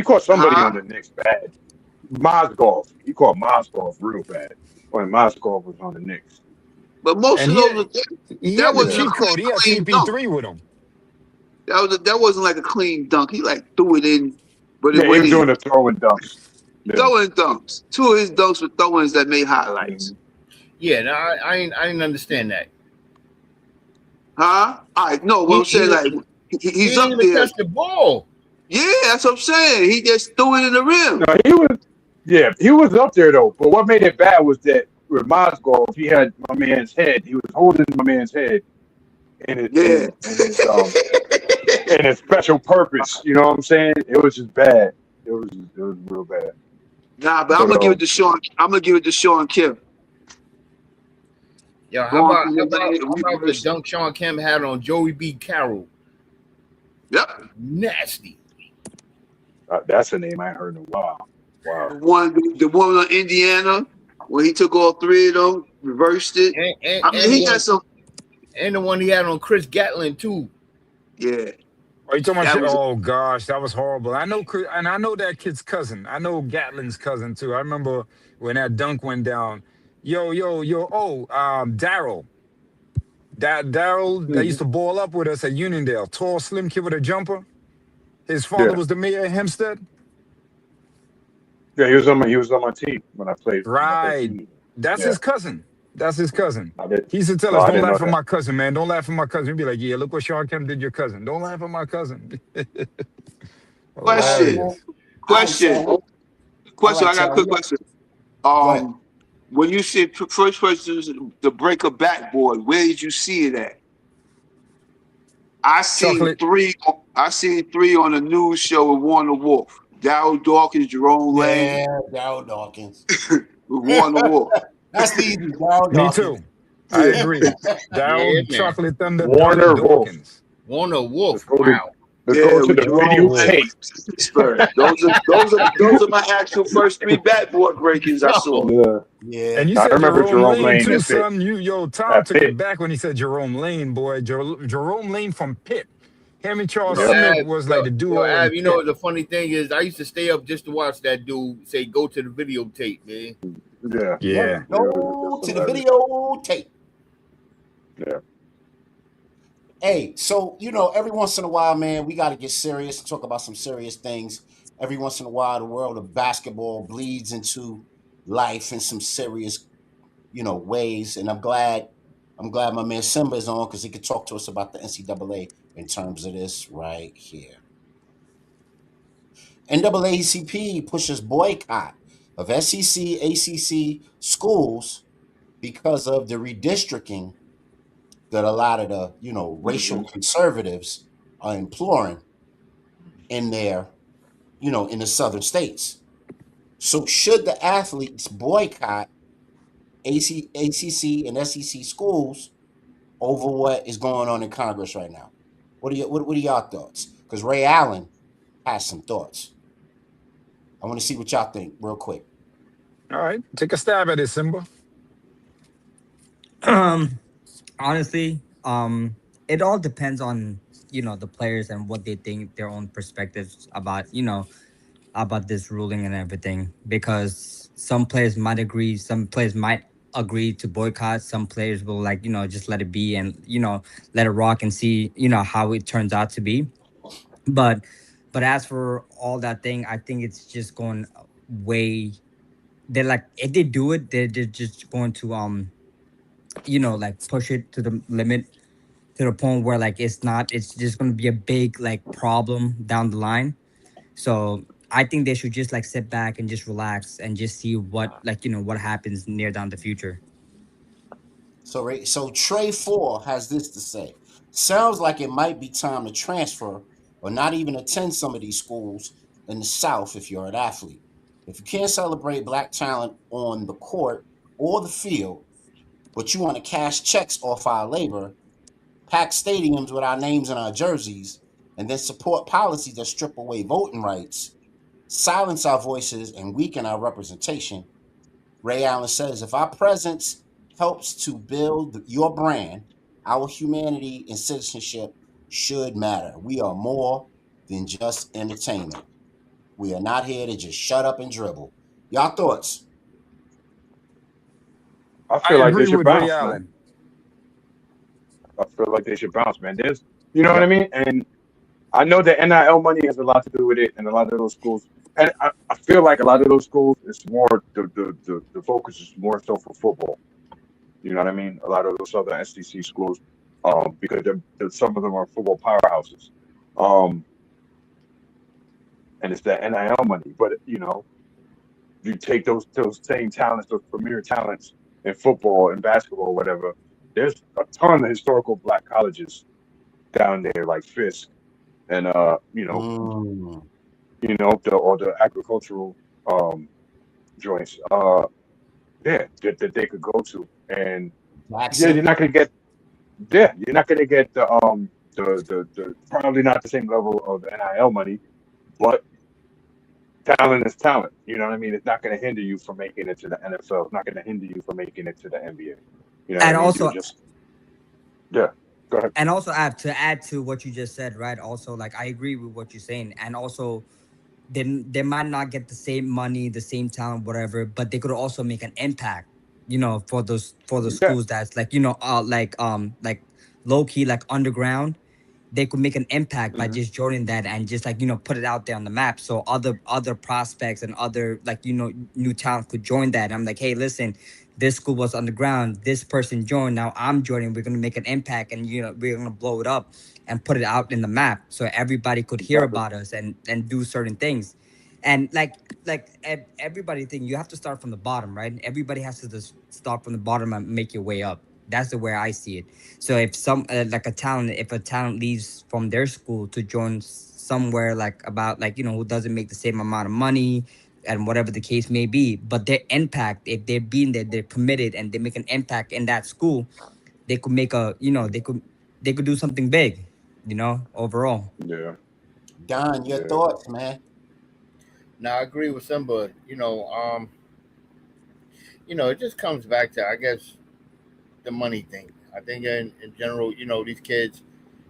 caught somebody on the Knicks bad. Mozgov. He caught Mozgov real bad when Mozgov was on the Knicks. But most of those, that was cheat code. He had CP3 with him. That wasn't like a clean dunk. He like threw it in, but he was doing the throwing dunks. Yeah. Throwing dunks. 2 of his dunks were throw-ins that made highlights. Yeah, no, I didn't understand that. Huh? No, what I'm saying, like he's up there. Touch the ball. Yeah, that's what I'm saying. He just threw it in the rim. No, he was up there though. But what made it bad was that with Mozgov, he had my man's head. He was holding my man's head in a special purpose. You know what I'm saying? It was just bad. It was real bad. Nah, but I'm gonna give it to Sean. I'm gonna give it to Sean Kim. Yo, how about the dunk Sean Kim had on Joey B. Carroll? Yep. Nasty. That's a name I heard in a while. Wow. The one on Indiana, when he took all three of them, reversed it. He had some. And the one he had on Chris Gatlin too. Yeah. Are you talking about? Oh gosh, that was horrible. I know, and I know that kid's cousin. I know Gatlin's cousin too. I remember when that dunk went down. Yo. Oh, Daryl. Daryl that used to ball up with us at Uniondale. Tall, slim kid with a jumper. His father was the mayor of Hempstead. Yeah, he was on my team when I played. Right. That's his cousin. He used to tell us, "Don't laugh at my cousin, man. Don't laugh at my cousin." He'd be like, "Yeah, look what Sean Kemp did your cousin. Don't laugh at my cousin." Question. I got a quick question. When you see first person to break a backboard, where did you see it at? I seen three on a news show with Warner Wolf. Darryl Dawkins, Jerome Lane. Yeah, Darryl Dawkins. With Warner Wolf. That's the easy Darryl Me Dawkins. too. I agree. Darryl, Chocolate Thunder, Warner Wolf. Warner Wolf. Let's go to the videotape. Those are my actual first three backboard breakings I saw. Yeah. And you said Jerome Lane too, son. Tom took it back when he said Jerome Lane, boy. Jerome Lane from Pitt. Him and Charles Smith was like the duo. You know, the funny thing is, I used to stay up just to watch that dude say, "Go to the videotape, man." Yeah. Go to the videotape. Yeah. Hey, so, every once in a while, man, we got to get serious and talk about some serious things. Every once in a while, the world of basketball bleeds into life in some serious, ways. And I'm glad my man Simba is on because he could talk to us about the NCAA in terms of this right here. NAACP pushes boycott of SEC, ACC schools because of the redistricting that a lot of the, racial conservatives are imploring in their, in the southern states. So should the athletes boycott ACC and SEC schools over what is going on in Congress right now? What are y'all thoughts? Because Ray Allen has some thoughts. I want to see what y'all think real quick. All right, take a stab at it, Simba. Honestly, it all depends on the players and what they think, their own perspectives about about this ruling and everything. Because some players might agree, some players might agree to boycott, some players will just let it be and let it rock and see how it turns out to be. But as for all that thing, I think it's just going way. They're like, if they do it, they're just going to push it to the limit, to the point where it's just going to be a big problem down the line. So I think they should just sit back and just relax and just see what what happens near down the future. So Trey 4 has this to say. Sounds like it might be time to transfer or not even attend some of these schools in the South if you're an athlete. If you can't celebrate black talent on the court or the field, but you want to cash checks off our labor, pack stadiums with our names and our jerseys, and then support policies that strip away voting rights, silence our voices, and weaken our representation, Ray Allen says, if our presence helps to build your brand, our humanity and citizenship should matter. We are more than just entertainment. We are not here to just shut up and dribble. Y'all thoughts? I feel like they agree should with bounce, Ray man. Allen. I feel like they should bounce, man. You know what I mean? And I know that NIL money has a lot to do with it, and a lot of those schools. And I feel like a lot of those schools, it's more the focus is more so for football. You know what I mean? A lot of those other SEC schools, because some of them are football powerhouses, and it's that NIL money. But you take those same talents, those premier talents, in football and basketball, whatever. There's a ton of historical black colleges down there, like Fisk and the agricultural joints. Yeah, that they could go to, and yeah, Jackson. you're not gonna get the probably not the same level of NIL money, but talent is talent. You know what I mean? It's not gonna hinder you from making it to the NFL. It's not gonna hinder you from making it to the NBA. You know what And I mean? also, Yeah. Go ahead. and also, I have to add to what you just said, right? Also, like I agree with what you're saying, and also, then they might not get the same money, the same talent, whatever, but they could also make an impact, for the Yeah. schools that's like, like low key, like underground. They could make an impact by Hmm. just joining that and just like put it out there on the map, so other prospects and other like new talent could join that. I'm like, hey, listen, this school was underground, this person joined, now I'm joining, we're gonna make an impact, and we're gonna blow it up and put it out in the map so everybody could hear Exactly. about us and do certain things. And everybody think you have to start from the bottom, right? Everybody has to just start from the bottom and make your way up. That's the way I see it. So if if a talent leaves from their school to join somewhere like about like who doesn't make the same amount of money and whatever the case may be, but their impact, if they're being there, they're committed and they make an impact in that school, they could make a they could do something big, overall. Yeah. Don, your Yeah. thoughts, man? Now I agree with Simba. It just comes back to, I guess, the money thing. I think in general, these kids,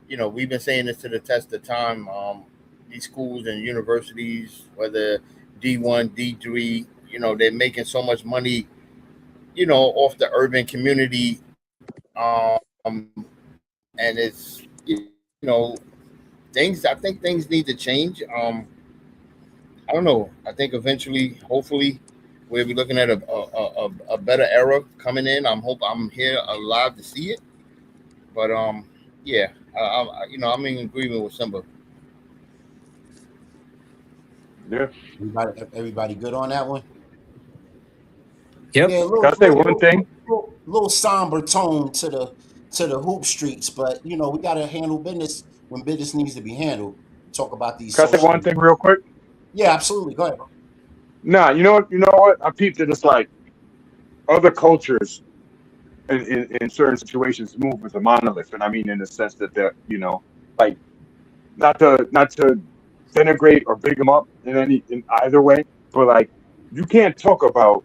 we've been saying this to the test of time. These schools and universities, whether D1, D3, they're making so much money, off the urban community. And I think things need to change. I don't know. I think eventually, hopefully, we'll be looking at a better era coming in. I'm here alive to see it. But yeah, I'm in agreement with Simba. Yeah. Everybody good on that one? Yep. Yeah, Can I say one thing? little somber tone to the hoop streets, but we gotta handle business when business needs to be handled. Talk about these Can I say one social. thing real quick? Yeah, absolutely. Go ahead. Nah, you know what? You know what? I peeped it. It's like other cultures in certain situations move as a monolith, and I mean in the sense that they're like not to denigrate or big them up in either way, but like you can't talk about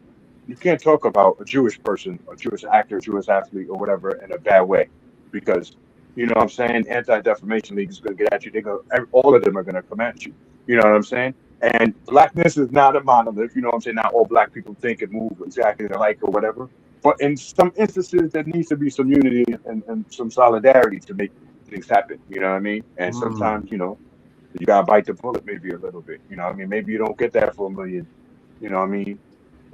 a Jewish person, a Jewish actor, Jewish athlete, or whatever in a bad way, because you know what I'm saying. Anti-Defamation League is going to get at you. All of them are going to come at you. You know what I'm saying? And blackness is not a monolith. You know what I'm saying? Not all black people think and move exactly alike or whatever. But in some instances, there needs to be some unity and some solidarity to make things happen. You know what I mean? And sometimes, you gotta bite the bullet maybe a little bit. You know what I mean? Maybe you don't get that for $1 million. You know what I mean?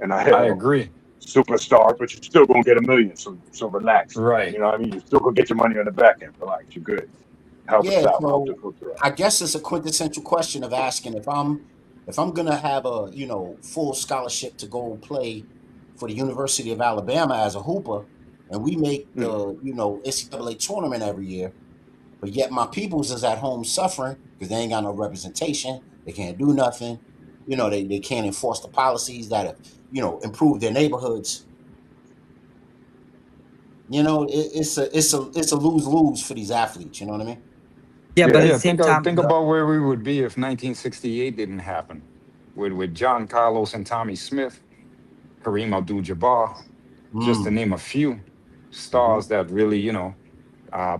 And I agree. superstar, but you're still gonna get $1 million. So relax. Right. You know what I mean? You're still gonna get your money on the back end. Relax. You're good. Help us Yeah, out. Help the so culture out. I guess it's a quintessential question of asking if I'm gonna have a full scholarship to go play for the University of Alabama as a hooper, and we make the Mm. NCAA tournament every year, but yet my peoples is at home suffering because they ain't got no representation, they can't do nothing, they can't enforce the policies that have improve their neighborhoods. It's a lose-lose for these athletes. You know what I mean? Yeah, but Yeah. at the Yeah, same think time, about where we would be if 1968 didn't happen, with John Carlos and Tommy Smith, Kareem Abdul-Jabbar, just to Mm. name a few Hmm. stars that really,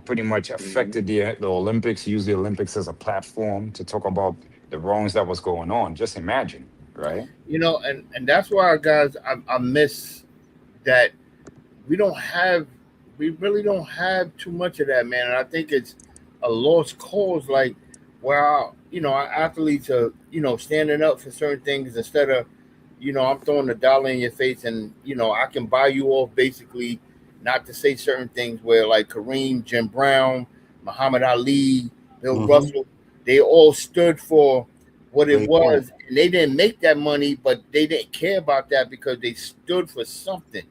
pretty much Hmm. affected the Olympics. Use the Olympics as a platform to talk about the wrongs that was going on. Just imagine, right? And that's why, guys, I miss that we don't have we really don't have too much of that, man. And I think it's a lost cause, like where our athletes are, standing up for certain things instead of, I'm throwing a dollar in your face and I can buy you off basically, not to say certain things where like Kareem, Jim Brown, Muhammad Ali, Bill Hmm. Russell, they all stood for what it Great point. was, and they didn't make that money, but they didn't care about that because they stood for something.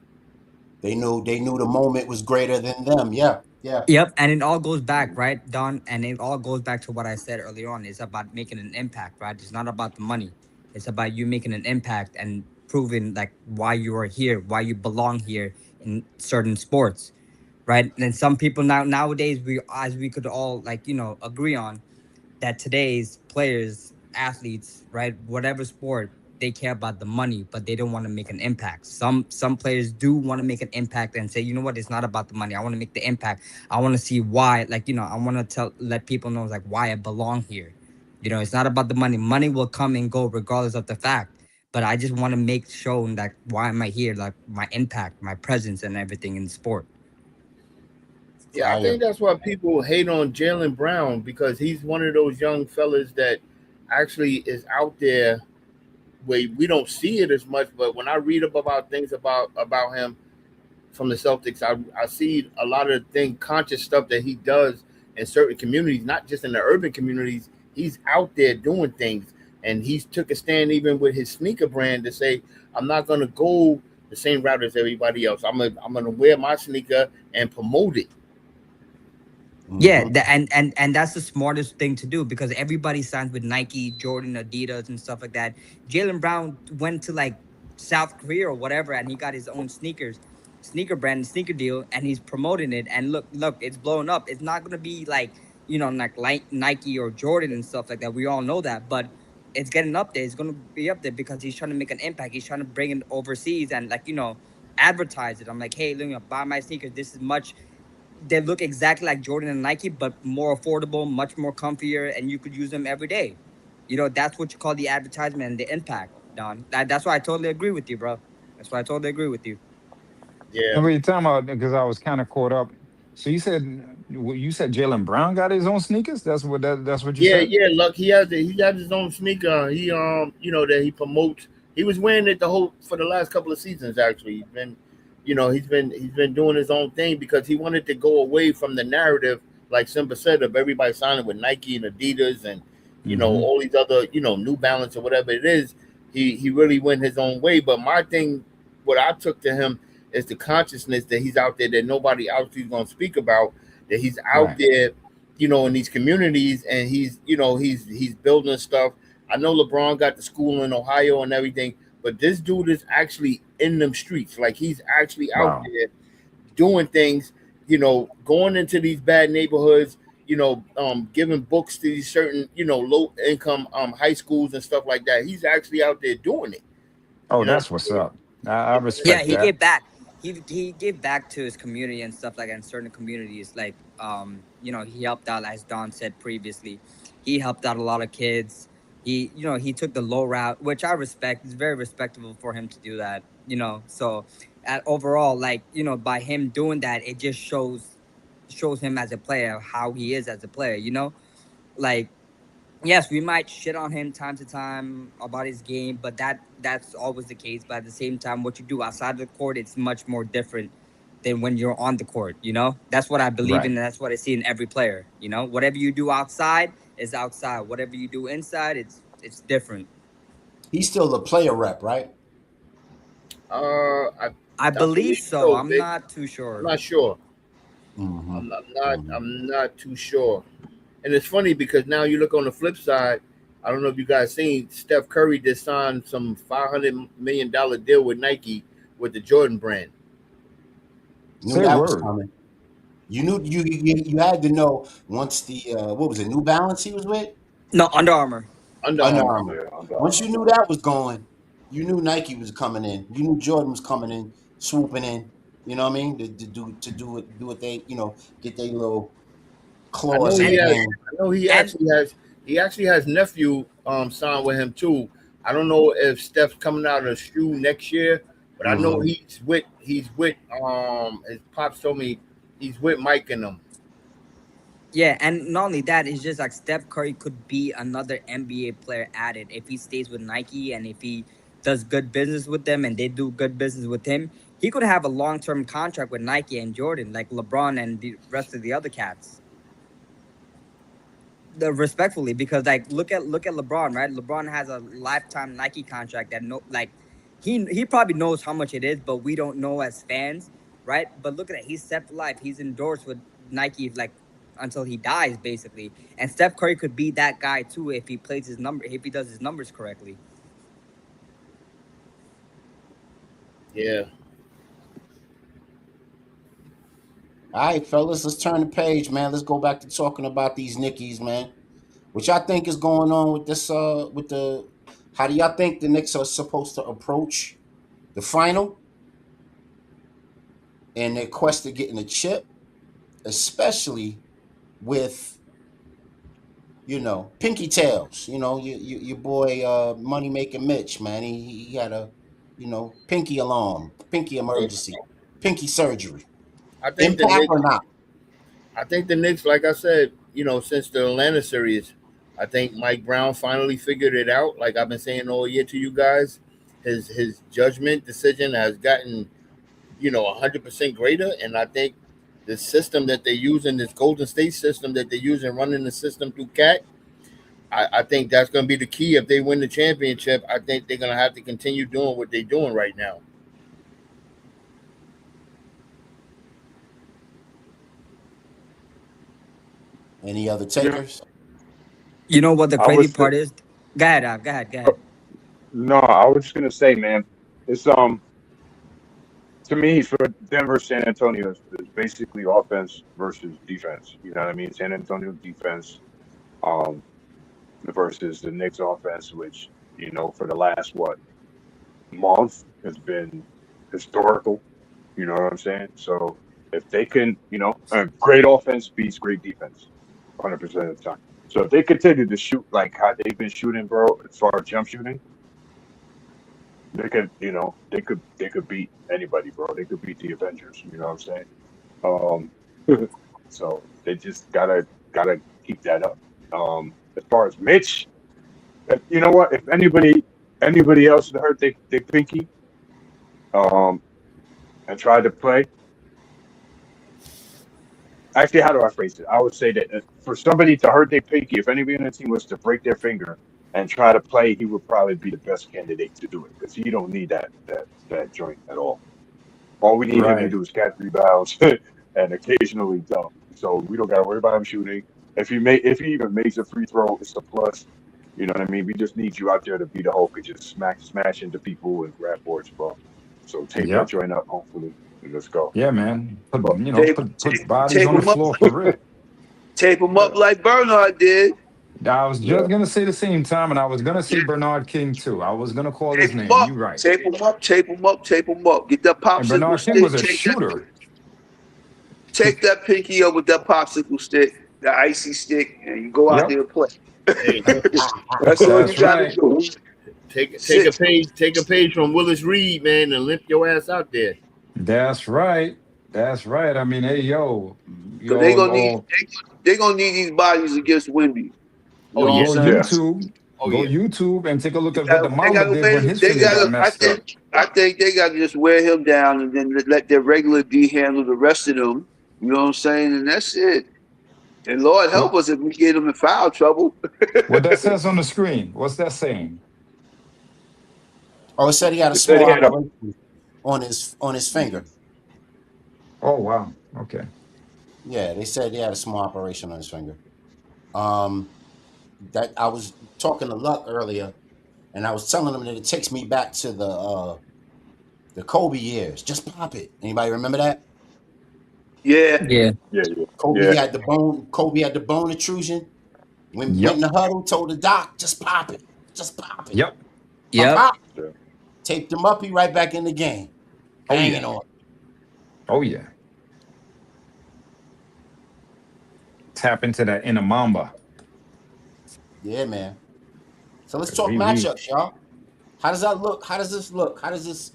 They knew the moment was greater than them. Yeah, yeah. Yep, and it all goes back, right, Don? And it all goes back to what I said earlier on. It's about making an impact, right? It's not about the money. It's about you making an impact and proving like why you are here, why you belong here in certain sports, right? And some people nowadays, we as we could all like agree on, that today's players, athletes, right, whatever sport, they care about the money, but they don't want to make an impact. Some players do want to make an impact and say, you know what, it's not about the money. I want to make the impact. I want to see why, like, I want to let people know like why I belong here. It's not about the money. Money will come and go regardless of the fact. But I just want to make shown that why am I here, like my impact, my presence, and everything in sport. Yeah, I think that's why people hate on Jalen Brown, because he's one of those young fellas that actually is out there where we don't see it as much. But when I read up about things about him from the Celtics, I see a lot of conscious stuff that he does in certain communities, not just in the urban communities. He's out there doing things, and he's took a stand even with his sneaker brand to say, I'm not going to go the same route as everybody else. I'm gonna wear my sneaker and promote it. Yeah, and that's the smartest thing to do, because everybody signs with Nike, Jordan, Adidas, and stuff like that. Jalen Brown went to like South Korea or whatever, and he got his own sneaker brand, sneaker deal, and he's promoting it. And look, it's blowing up. It's not gonna be like like Nike or Jordan and stuff like that. We all know that, but it's getting up there. It's gonna be up there because he's trying to make an impact. He's trying to bring it overseas and like advertise it. I'm like, hey, look, buy my sneakers. This is much. They look exactly like Jordan and Nike, but more affordable, much more comfier, and you could use them every day. That's what you call the advertisement and the impact, Don. That's why I totally agree with you, bro. That's why I totally agree with you. Yeah. And what you talking about? Because I was kind of caught up. So you said Jalen Brown got his own sneakers. That's what you Yeah, said. yeah. Look, he has his own sneaker. He that he promotes. He was wearing it the whole for the last couple of seasons. Actually, he's been, he's been doing his own thing because he wanted to go away from the narrative, like Simba said, of everybody signing with Nike and Adidas and Hmm. all these other New Balance or whatever it is. He really went his own way. But my thing, what I took to him is the consciousness that he's out there that nobody else is going to speak about. That he's out Right. there in these communities, and he's building stuff. I know LeBron got the school in Ohio and everything, but this dude is actually in them streets. Like he's actually out Wow. there doing things, going into these bad neighborhoods, giving books to these certain, low income high schools and stuff like that. He's actually out there doing it. Oh, You know that's what what's I mean? up. I Yeah, respect he that. gave back. He gave back to his community and stuff like that in certain communities. Like he helped out, as Don said previously. He helped out a lot of kids. He took the low route, which I respect. It's very respectable for him to do that. So overall, like, by him doing that, it just shows him as a player how he is as a player. Like, yes, we might shit on him time to time about his game, but that's always the case. But at the same time, what you do outside the court, it's much more different than when you're on the court. That's what I believe in, Right. and that's what I see in every player. Whatever you do outside is outside. Whatever you do inside, it's different. He's still the player rep, right? I I I believe believe so. so, I'm Vic. not too I'm sure. not sure. Mm-hmm. Mm-hmm. I'm not too sure. And it's funny because now you look on the flip side. I don't know if you guys seen Steph Curry just signed some $500 million deal with Nike with the Jordan brand. Knew Say that was word. coming. You knew you had to know once the what was it, New Balance he was with? No, Under Armour. Under Under Armour. Armour. Yeah, I'm Once done. you knew that was going, you knew Nike was coming in. You knew Jordan was coming in, swooping in. You know what I mean? To do what they get their little I know claws in he the And has. game. I know and he actually has nephew signed with him too. I don't know if Steph's coming out of the shoe next year, but I know Mm-hmm. he's with his pops told me he's with Mike and them. Yeah, and not only that, it's just like Steph Curry could be another NBA player added if he stays with Nike and if he does good business with them and they do good business with him. He could have a long term contract with Nike and Jordan, like LeBron and the rest of the other cats. Respectfully, because like look at LeBron, right? LeBron has a lifetime Nike contract that no like he probably knows how much it is, but we don't know as fans. right? But look at that. He's set for life. He's endorsed with Nike like until he dies, basically. And Steph Curry could be that guy too if he plays his number, if he does his numbers correctly. Yeah. All right, fellas, let's turn the page, man. Let's go back to talking about these Knickies, man. What y'all think is going on with this? With the how do y'all think the Knicks are supposed to approach the final and their quest to getting a chip, especially with Pinky Tails, your boy Money Making Mitch, man. He had a pinky alarm, pinky emergency, pinky surgery. I think the Impact Knicks. or not? I think the Knicks, like I said, since the Atlanta series, I think Mike Brown finally figured it out. Like I've been saying all year to you guys, his judgment decision has gotten 100% greater, and I think the system that they're using, this Golden State system that they're using, running the system through Cat, I think that's going to be the key. If they win the championship, I think they're going to have to continue doing what they're doing right now. Any other takers? You know what the crazy part is? Go ahead, Ab. Go ahead. No, I was just gonna say, man, it's to me for Denver, San Antonio is basically offense versus defense. You know what I mean? San Antonio defense, um, versus the Knicks offense, which for the last month has been historical. You know what I'm saying? So if they can, great offense beats great defense, 100% of the time. So if they continue to shoot like how they've been shooting, bro, as far as jump shooting, they could, they could beat anybody, bro. They could beat the Avengers. You know what I'm saying? So they just gotta keep that up. As far as Mitch, you know what? If anybody else that hurt their pinky, and tried to play. Actually, how do I phrase it? I would say that for somebody to hurt their pinky, if anybody on the team was to break their finger and try to play, he would probably be the best candidate to do it because he don't need that joint at all. All we need him to do is catch rebounds and occasionally dunk. So we don't got to worry about him shooting. If he even makes a free throw, it's a plus. You know what I mean? We just need you out there to be the Hulk and just smash into people and grab boards, bro. So take that joint up, hopefully. Let's go. Yeah, man. Put tape bodies on the floor for real. Tape them up like Bernard did. I was just gonna say the same time, and I was gonna say Bernard King too. I was gonna call his name. You right. Tape him up. Tape him up. Tape him up. Get that popsicle and Bernard stick. King was a shooter. Take that pinky up with that popsicle stick, the icy stick, and you go out there and play. That's all you gotta do. Take a page from Willis Reed, man, and lift your ass out there. That's right. I mean, hey, yo. So they're gonna need these bodies against Wemby. Go YouTube and take a look at what the Mamba did when his finger got messed up. I think they got to just wear him down and then let their regular D handle the rest of them. You know what I'm saying? And that's it. And Lord help us if we get them in foul trouble. What that says on the screen? What's that saying? Oh, it said he had a small operation on his finger. Oh wow. Okay. Yeah, they said he had a small operation on his finger. That I was talking to Luck earlier, and I was telling him that it takes me back to the Kobe years. Just pop it. Anybody remember that? Yeah. Kobe had the bone. Kobe had the bone intrusion. Went in the huddle, told the doc, just pop it. Just pop it. Yep. Taped him up. He right back in the game. Hanging on. Oh yeah. Tap into that inner Mamba. Yeah, man. So let's talk matchups, y'all. How does that look? How does this look? How does this,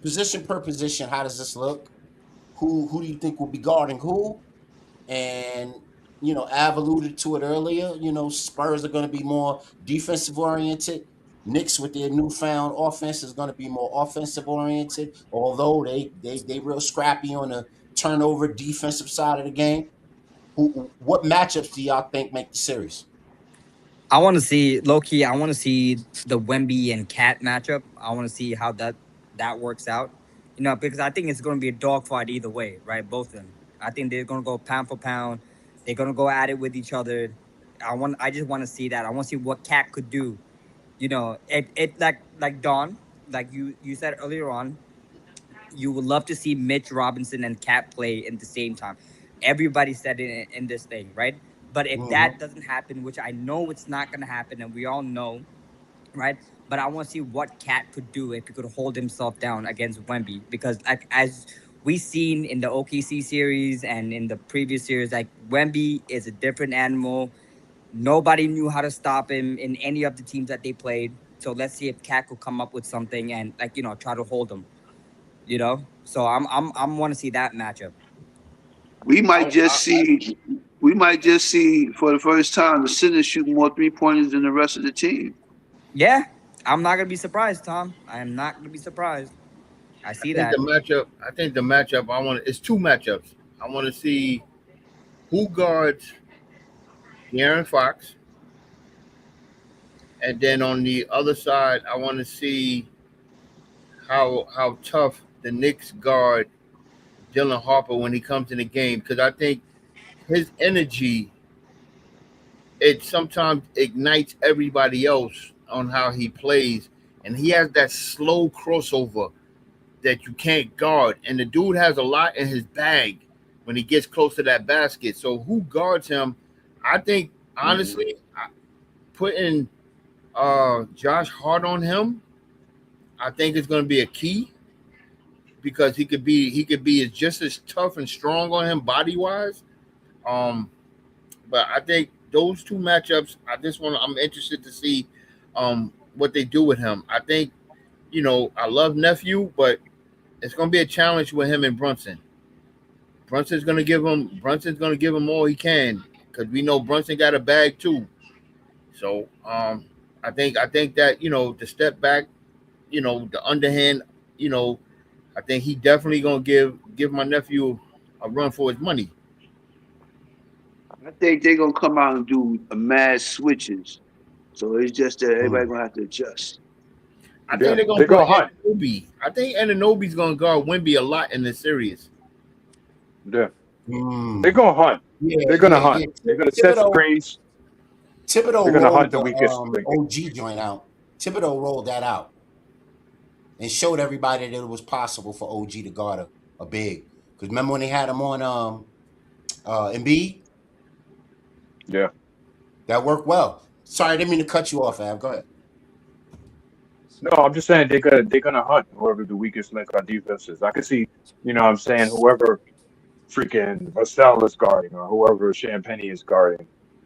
position per position, how does this look? Who do you think will be guarding who? And, Av alluded to it earlier. Spurs are going to be more defensive oriented. Knicks with their newfound offense is going to be more offensive oriented, although they real scrappy on the turnover defensive side of the game. What matchups do y'all think make the series? I want to see low-key. I want to see the Wemby and Cat matchup. I want to see how that works out because I think it's going to be a dogfight either way, right? Both of them. I think they're going to go pound for pound. They're going to go at it with each other. I just want to see that. I want to see what Cat could do. It like Don, like you said earlier on, you would love to see Mitch Robinson and Cat play in the same time. Everybody said it in this thing, right? But if that doesn't happen, which I know it's not going to happen, and we all know, right? But I want to see what Cat could do if he could hold himself down against Wemby, because like as we seen in the OKC series and in the previous series, like Wemby is a different animal. Nobody knew how to stop him in any of the teams that they played. So let's see if Cat could come up with something and try to hold him. So I'm want to see that matchup. We might just see for the first time the Sinners shooting more 3-pointers than the rest of the team. Yeah, I'm not gonna be surprised, Tom. I am not gonna be surprised. I see that. I think the matchup I want is two matchups. I want to see who guards De'Aaron Fox, and then on the other side, I want to see how tough the Knicks guard Dylan Harper when he comes in the game, because I think his energy, it sometimes ignites everybody else on how he plays, and he has that slow crossover that you can't guard, and the dude has a lot in his bag when he gets close to that basket. So who guards him? I think honestly, putting Josh Hart on him, I think it's going to be a key, because he could be just as tough and strong on him body wise. But I think those two matchups, I'm interested to see what they do with him. I think, I love Nephew, but it's going to be a challenge with him and Brunson. Brunson's going to give him all he can, because we know Brunson got a bag too. So I think that the step back, the underhand, I think he definitely going to give my nephew a run for his money. I think they're gonna come out and do a mass switches. So it's just that everybody's gonna have to adjust. I think they're gonna put Anunoby. I think Anunoby's gonna guard Wemby a lot in this series. Yeah. They're gonna hunt. They're gonna hunt. They're gonna set screens. Thibodeau They're gonna hunt the rolled weakest OG joint out. Thibodeau rolled that out and showed everybody that it was possible for OG to guard a big. Because remember when they had him on Embiid? Yeah. That worked well. Sorry, I didn't mean to cut you off, Ab. Go ahead. No, I'm just saying they're gonna hunt whoever the weakest link on defense is. I could see, what I'm saying, whoever freaking Vassell is guarding or whoever Champagne is guarding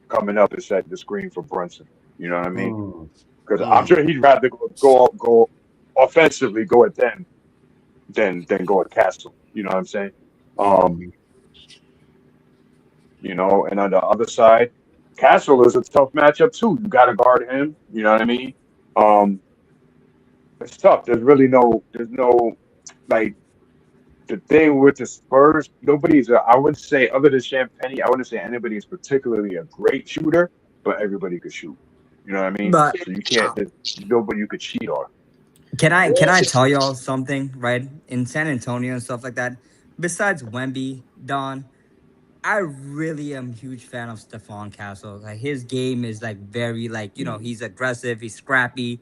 coming up and set the screen for Brunson. You know what I mean? Because I'm sure he'd rather go offensively, go at them than go at Castle. You know what I'm saying? And on the other side, Castle is a tough matchup too. You got to guard him. You know what I mean? It's tough. There's no like the thing with the Spurs. I wouldn't say other than Champagne, I wouldn't say anybody is particularly a great shooter, but everybody could shoot. You know what I mean? But so you can't. There's nobody you could cheat on. Can I tell y'all something, right? In San Antonio and stuff like that, besides Wemby, Don, I really am a huge fan of Stephon Castle. Like his game is like very he's aggressive, he's scrappy.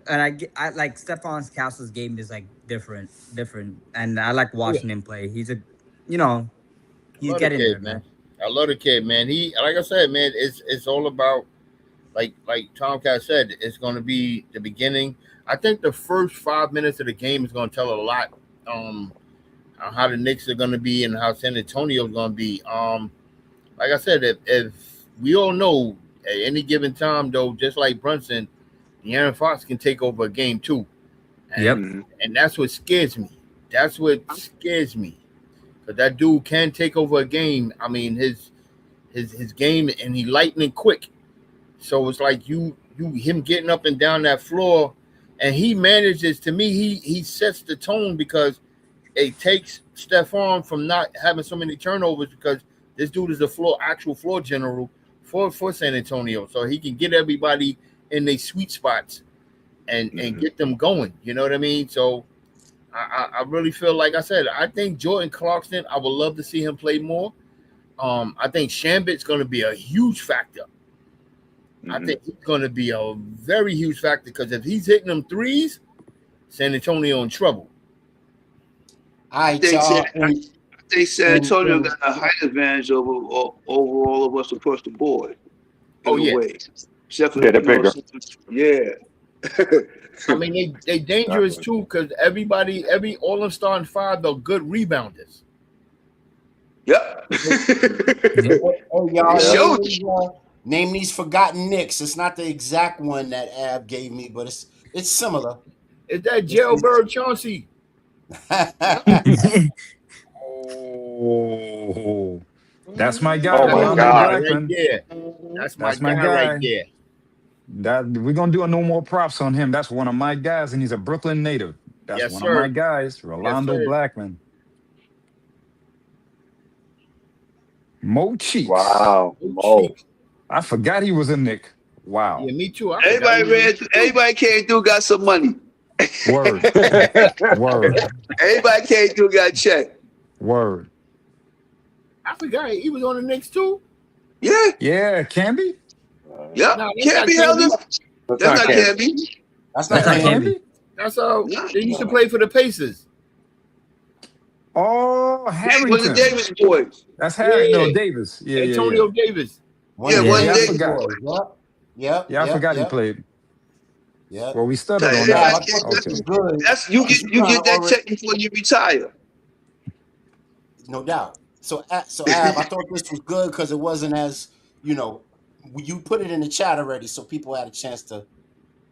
And I like Stephon Castle's game is like different. And I like watching him play. He's he's getting there, man. I love the kid, man. He, like I said, man, it's all about like Tomcat said, it's going to be the beginning. I think the first 5 minutes of the game is going to tell a lot on how the Knicks are going to be and how San Antonio is going to be. Like I said, if we all know at any given time, though, just like Brunson, De'Aaron Fox can take over a game too. And that's what scares me. But that dude can take over a game. I mean, his game, and he lightning quick. So it's like him getting up and down that floor, and he manages. To me, he sets the tone, because it takes Stephon from not having so many turnovers, because this dude is actual floor general for San Antonio, so he can get everybody in their sweet spots and get them going. You know what I mean? So I really feel like I said. I think Jordan Clarkson. I would love to see him play more. I think Shambit's going to be a huge factor. I think he's going to be a very huge factor because if he's hitting them threes, San Antonio in trouble. All right, y'all. I think San Antonio got a height advantage over all of us across the board. In a way. Except for they're bigger. Yeah. I mean, they dangerous too because all them starting five are good rebounders. Yep. Y'all, name these forgotten Knicks. It's not the exact one that Ab gave me, but it's similar. Is that Jailbird Chauncey? Oh, that's my guy. Oh my God. Right there. That's my guy right there. That we're gonna do no more props on him. That's one of my guys, and he's a Brooklyn native. That's one of my guys, Rolando Blackman. Mo Cheeks. Wow. Mo. I forgot he was a Knick. Wow. Yeah, me too. Everybody came through got some money. Word. Word. Everybody came through got checked. Word. I forgot he was on the Knicks too. Yeah. Yeah, Camby? Yeah. No, Camby held us. That's not Camby. That's not Camby. That's they used to play for the Pacers. Oh, Harrington. Was the Davis boys. That's Harry. No, Davis. Yeah, Antonio Davis. Davis. Yeah, I forgot he played. Yeah. Well, we stuttered on that. Okay. That's you get that check before you retire. No doubt. So Ab, I thought this was good because it wasn't as, you put it in the chat already, so people had a chance to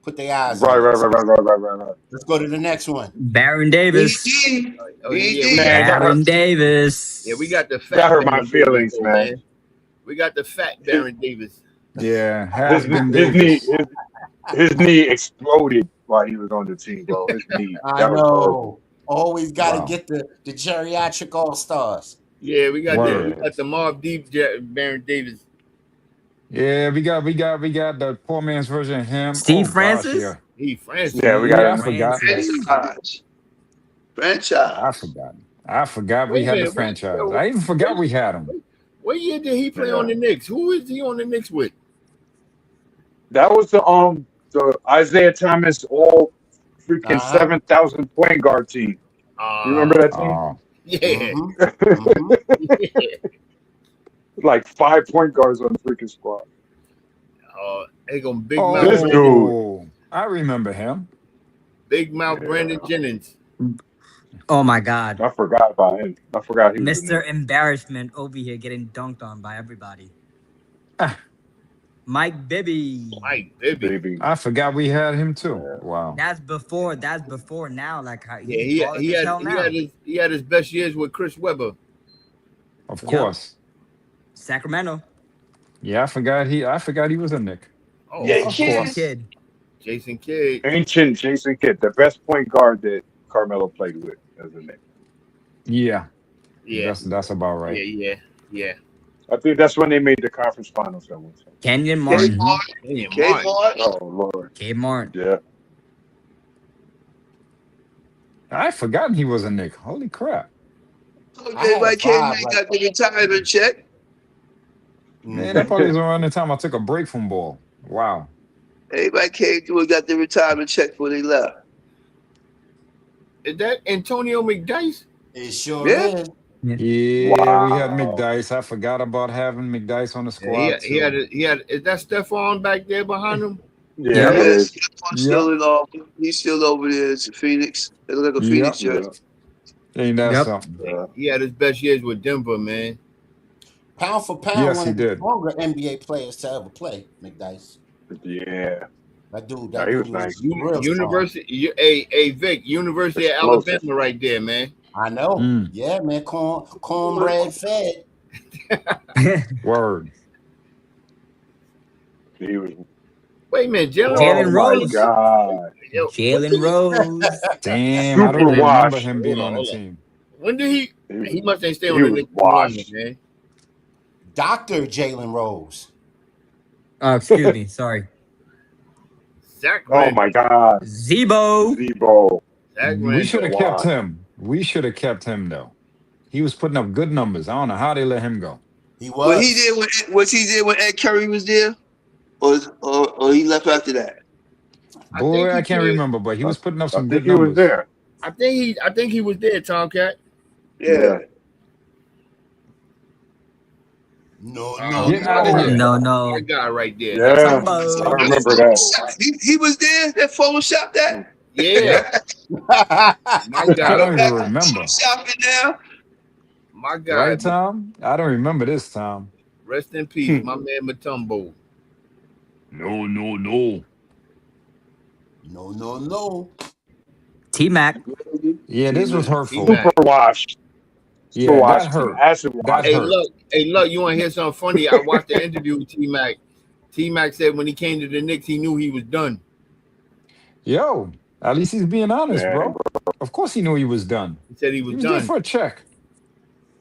put their eyes on it. Right. Let's go to the next one. Baron Davis. Baron Davis. Yeah, we got the fat. That hurt my feelings, man. We got the fat Baron Davis. Yeah, his knee exploded while he was on the team, bro. His knee. I know. Always got to get the geriatric all-stars. Yeah, we got the Mobb Deep Baron Davis. Yeah, we got the poor man's version of him. Steve Francis? Gosh, yeah. Steve Francis. Yeah, we got I forgot. Franchise. I forgot we had the franchise. I even forgot we had him. What year did he play on the Knicks? Who is he on the Knicks with? That was the Isaiah Thomas all freaking 7,000 point guard team. You remember that team? Yeah. Like 5 point guards on the freaking squad. They gonna big mouth. This dude. I remember him. Big mouth Brandon Jennings. Oh my God. I forgot about him. I forgot he was Mr. Embarrassment over here getting dunked on by everybody. Mike Bibby. I forgot we had him too. Wow. That's before now. Like how he had his best years with Chris Webber. Of course. Sacramento. Yeah, I forgot he was a Knick. Oh, yeah, of course. Jason Kidd. Ancient Jason Kidd, the best point guard that Carmelo played with as a Knick. Yeah. That's about right. Yeah. I think that's when they made the conference finals that one time. Kenyon Martin. Oh Lord. K Martin. Yeah. I forgot he was a Knick. Holy crap. Everybody came in, got the retirement check. Man, that probably was around the time I took a break from ball. Wow. Everybody came through and got the retirement check before they left. Is that Antonio McDyess? It sure is. Yeah, we had McDyess. I forgot about having McDyess on the squad. He had. Is that Stephon back there behind him? Yeah. He's still over there. It's Phoenix. It look like a Phoenix jersey. Ain't that something? He had his best years with Denver, man. Pound for pound, one of the stronger NBA players to ever play, McDyess. Yeah. That dude he was nice. University, hey Vic, University of Alabama right there, man. I know. Yeah, man. Cornbread fed. Word. He was. Wait a minute, Jalen Rose. God. Jalen Rose. Damn, I don't remember him being on the team. When did he? He must ain't stay on the Knicks, man. Dr. Jalen Rose. Oh, excuse me. Sorry. Zach oh my God. Zebo. Zach We should Randolph. have kept Why? him. We should have kept him though. He was putting up good numbers. I don't know how they let him go. He But he was. did was he there when Ed Curry was there, or he left after that? I think Boy, I he can't came. remember, but he I, was putting up I some think good he was numbers. there. I think he was there, Tomcat. Yeah. Yeah. No, Oh Get out of no, here. No, my no. guy right there. That's Yeah. I Tumbo. remember that. He was there. That Photoshop that. yeah, Yep. my I guy, don't Go even back to remember. Photoshopping now. my guy. Right, Tom? I don't remember this, Tom. Rest in peace, my man Matumbo. No, no, no. no, no, no. T Mac. Yeah, this was T-Man. T hurtful. Super Mac. washed. Super Yeah, that washed. hurt. Acid That washed. Hey, hurt. look, you want to hear something funny? I watched the interview with T Mac. T Mac said when he came to the Knicks, he knew he was done. Yo, at least he's being honest, Man, bro. Of course he knew he was done. He said he He was was there done. for a check.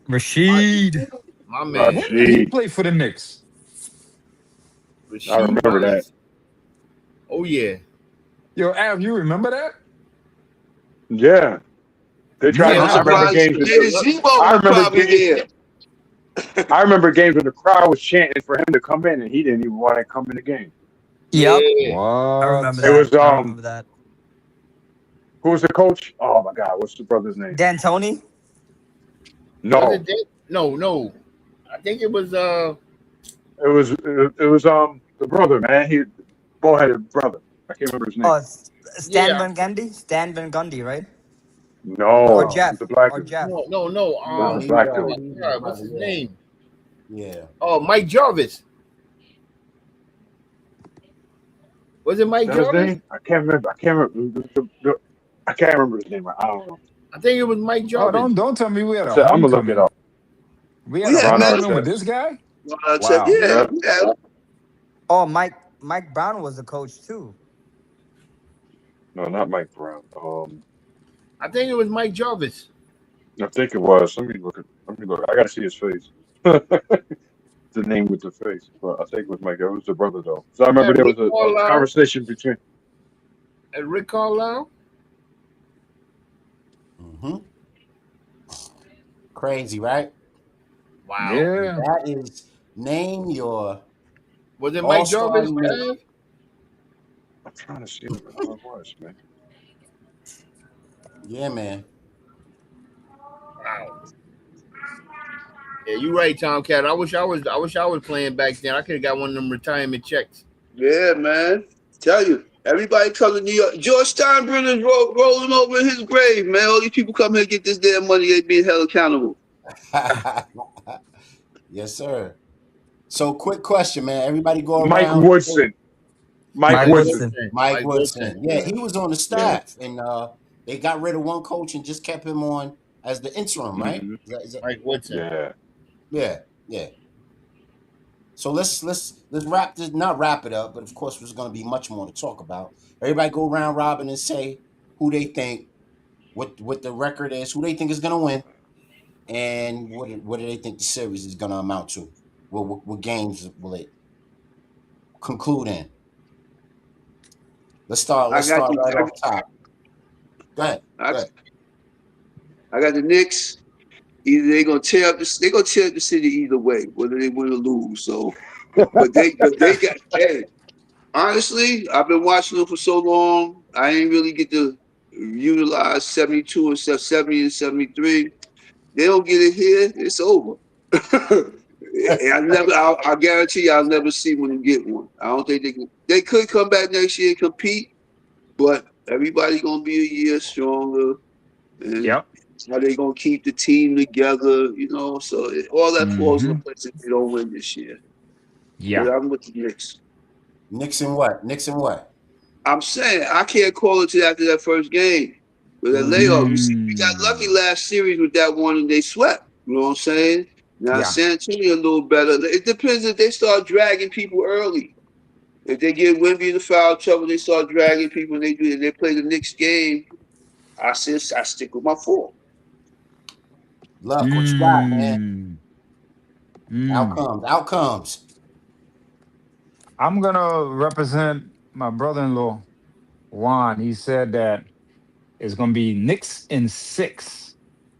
Rashid. My man, When did he Rashid. play for the Knicks? I Rasheed remember that. Wallace. Oh yeah, Yo, Av, you remember that? Yeah. They Me tried. and yeah. I'm I Av remember surprised games. Lady Zebo I was remember probably games. there. I remember games when the crowd was chanting for him to come in, and he didn't even want to come in the game. Yep. Yeah. I remember It What? that. was I remember that. who was the coach? Oh my God, what's the brother's name? D'Antoni. Was No, it that? No. I think it was it was the brother, man. He bald headed brother. I can't remember his Oh, name. Stan yeah. Van Gundy. Stan Van Gundy, right? Or No, No, he's Jeff. a black Or dude. Jeff. No. He's a no, black Oh dude. my he was God, what's brother. his Yeah, name? yeah. Oh, Mike Jarvis. Was it Is Mike that his Jarvis? name? I can't remember. I can't remember his name. I don't know. I think it was Mike Oh, Jarvis. don't tell me we had a I'm gonna look it homecoming. up. We had We a had Ron Magic. homecoming with Artest. this guy? Wow. Yeah. Yeah. Yeah. Oh, Mike Brown was the coach too. No, not Mike Brown. I think it was Mike Jarvis. I think it was. Let me look. Let me look. I gotta see his face. The name with the face, but I think it was Mike. It was the brother though. So I remember And there Rick was a Carlisle. conversation between. And Rick Carlisle. Mm-hmm. Crazy, right? Wow. Yeah. That is name your Was it Mike all-star Jarvis? Knick. I'm trying to see who it was, man. Yeah, man. Wow. Yeah, you right, Tomcat. I wish I was playing back then. I could have got one of them retirement checks. Yeah, man. Tell you, everybody come to New York. George Steinbrenner's rolling over in his grave, man. All these people come here and get this damn money. They being held accountable. Yes, sir. So, quick question, man. Everybody go Mike around. Woodson. Mike Mike Mike Woodson. Woodson. Woodson. Mike Mike Woodson. Woodson. Yeah, he Yeah. was on the Yeah. staff, and they got rid of one coach and just kept him on as the interim, right? Hmm. Is that- Mike Woodson. Yeah. yeah. So let's wrap this. Not wrap it up, but of course, there's going to be much more to talk about. Everybody go round robin and say who they think, what the record is, who they think is going to win, and what do they think the series is going to amount to? What games will it conclude in? Let's start. I Let's got start right the, off top. Go ahead. I, Go ahead. I got the Knicks. Either they gonna tear up the city either way, whether they win or lose. So, but they got. Hey, honestly, I've been watching them for so long. I ain't really get to utilize 72 and 70 and 73. They don't get it here, it's over. I guarantee you, I'll never see one and get one. I don't think they can. They could come back next year and compete, but everybody gonna be a year stronger, and Yep. how they gonna keep the team together, So all that falls into Hmm. place if they don't win this year. Yeah. But I'm with the Knicks. Nixon what? Nixon what? I'm saying I can't call it till after that first game with that layoff. You see, we got lucky last series with that one and they swept. You know what I'm saying? Now Yeah. San Antonio a little better. It depends if they start dragging people early. If they get Wemby into foul trouble, they start dragging people and they play the next game. I stick with my 4. Luck, what you got, man? Mm. Mm. Outcomes. I'm gonna represent my brother-in-law, Juan. He said that It's going to be Knicks in 6.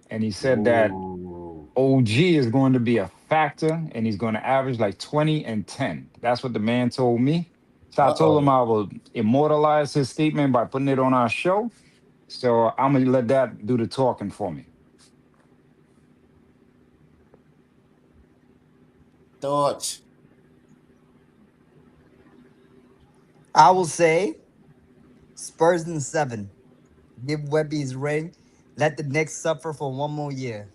And he said that Ooh. OG is going to be a factor and he's going to average like 20 and 10. That's what the man told me. So I told him Uh-oh. I will immortalize his statement by putting it on our show. So I'm going to let that do the talking for me. Thoughts? I will say Spurs in 7. Give Webby his ring. Let the Knicks suffer for one more year.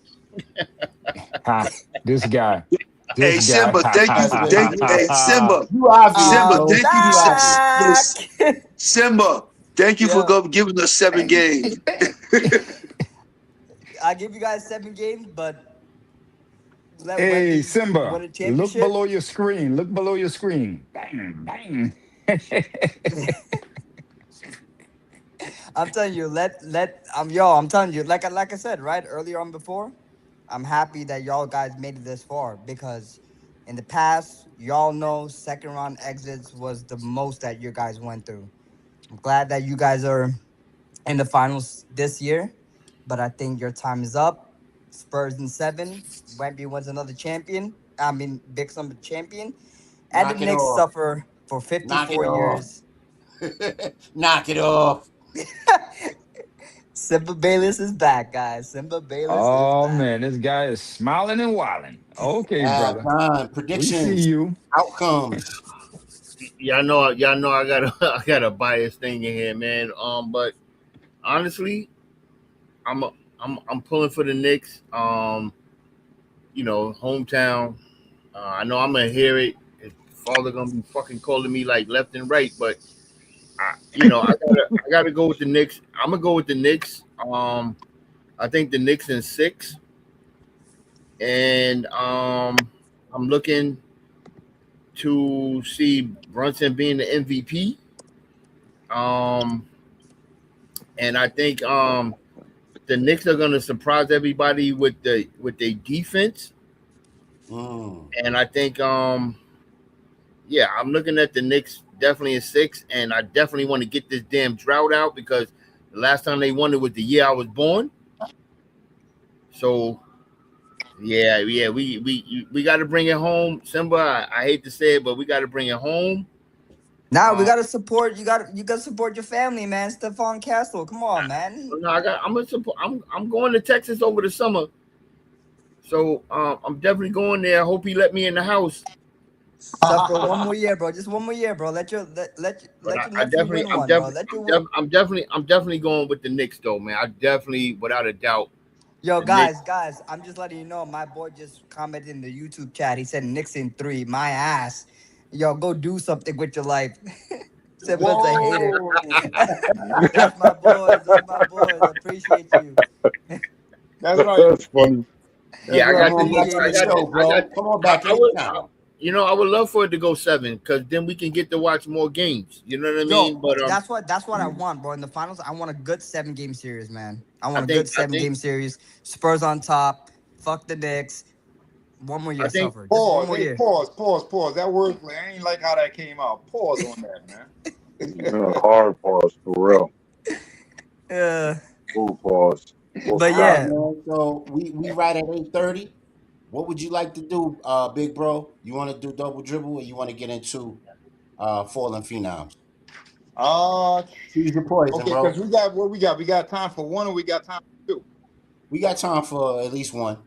Ha, this guy. Hey This guy. Simba, thank you That's for good. hey Simba. You obvious, Simba, bro. I'm thank you You for obvious. back. Simba, thank you for Yo, giving us 7 Bang, games. bang, bang. I give you guys 7 games, but let Hey, Wemby Simba, win a look championship. below your screen. Look below your screen. Bang, bang. I'm telling you, I'm telling you, like I said, right earlier on before, I'm happy that y'all guys made it this far because in the past, y'all know second round exits was the most that you guys went through. I'm glad that you guys are in the finals this year, but I think your time is up. Spurs in 7. Wemby wins another champion. I mean, big summer champion. And the Knock it Knicks off. suffer for Knock it 54 off. years. Knock it off. Simba Bayless is back, guys. Simba Bayless is Oh back. man, this guy is smiling and wilding. Okay, brother. Time. We see Predictions. you. Outcomes. Y'all know I got a I got a bias thing in here, man. But honestly, I'm a, I'm pulling for the Knicks. Hometown. I know I'm gonna hear it. His father gonna be fucking calling me like left and right, but I gotta go with the Knicks. I'm gonna go with the Knicks. I think the Knicks in 6, and I'm looking to see Brunson being the MVP. Um, and I think the Knicks are gonna surprise everybody with their defense. And I think I'm looking at the Knicks definitely in 6, and I definitely want to get this damn drought out because the last time they won it was the year I was born. So we got to bring it home, Simba. I hate to say it, but we got to bring it home. Now we gotta support. You gotta support your family, man. Stephon Castle, come on, man. No, I'm gonna support. I'm going to Texas over the summer, so I'm definitely going there. I hope he let me in the house. Suffer one more year, bro. Just one more year, bro. But Let your nephew win one, bro. Let your I'm definitely going with the Knicks, though, man. I definitely, without a doubt, Yo, the Knicks. guys, I'm just letting you know. My boy just commented in the YouTube chat. He said Knicks in 3. My ass. Yo, go do something with your life. Simba's a hater. Whoa. That's my boys. Those my boys. Appreciate you. That's right. That's funny. That's Yeah, I right. got Come the on back Knicks. to Appreciate I the it, got man. the, show, I bro. got. Come on back I would, anytime. I would love for it to go 7 because then we can get to watch more games. You know what I mean? Yo, But that's what I want, bro. In the finals, I want a good 7-game series, man. I I want a good think, I 7-game think, series. Spurs on top. Fuck the Knicks. One more I year, think. suffer. Just one Pause. more Hey, year. pause. That wordplay. I ain't like how that came out. Pause on that, man. Hard pause for real. Uh, Full pause. Full but All right, stop. yeah, man. So we right at 8:30. What would you like to do, big bro? You want to do double dribble, or you want to get into fallen phenoms? Uh, Choose your poison, okay, bro. because we got what we got. We got time for one, or we got time for two. We got time for at least one.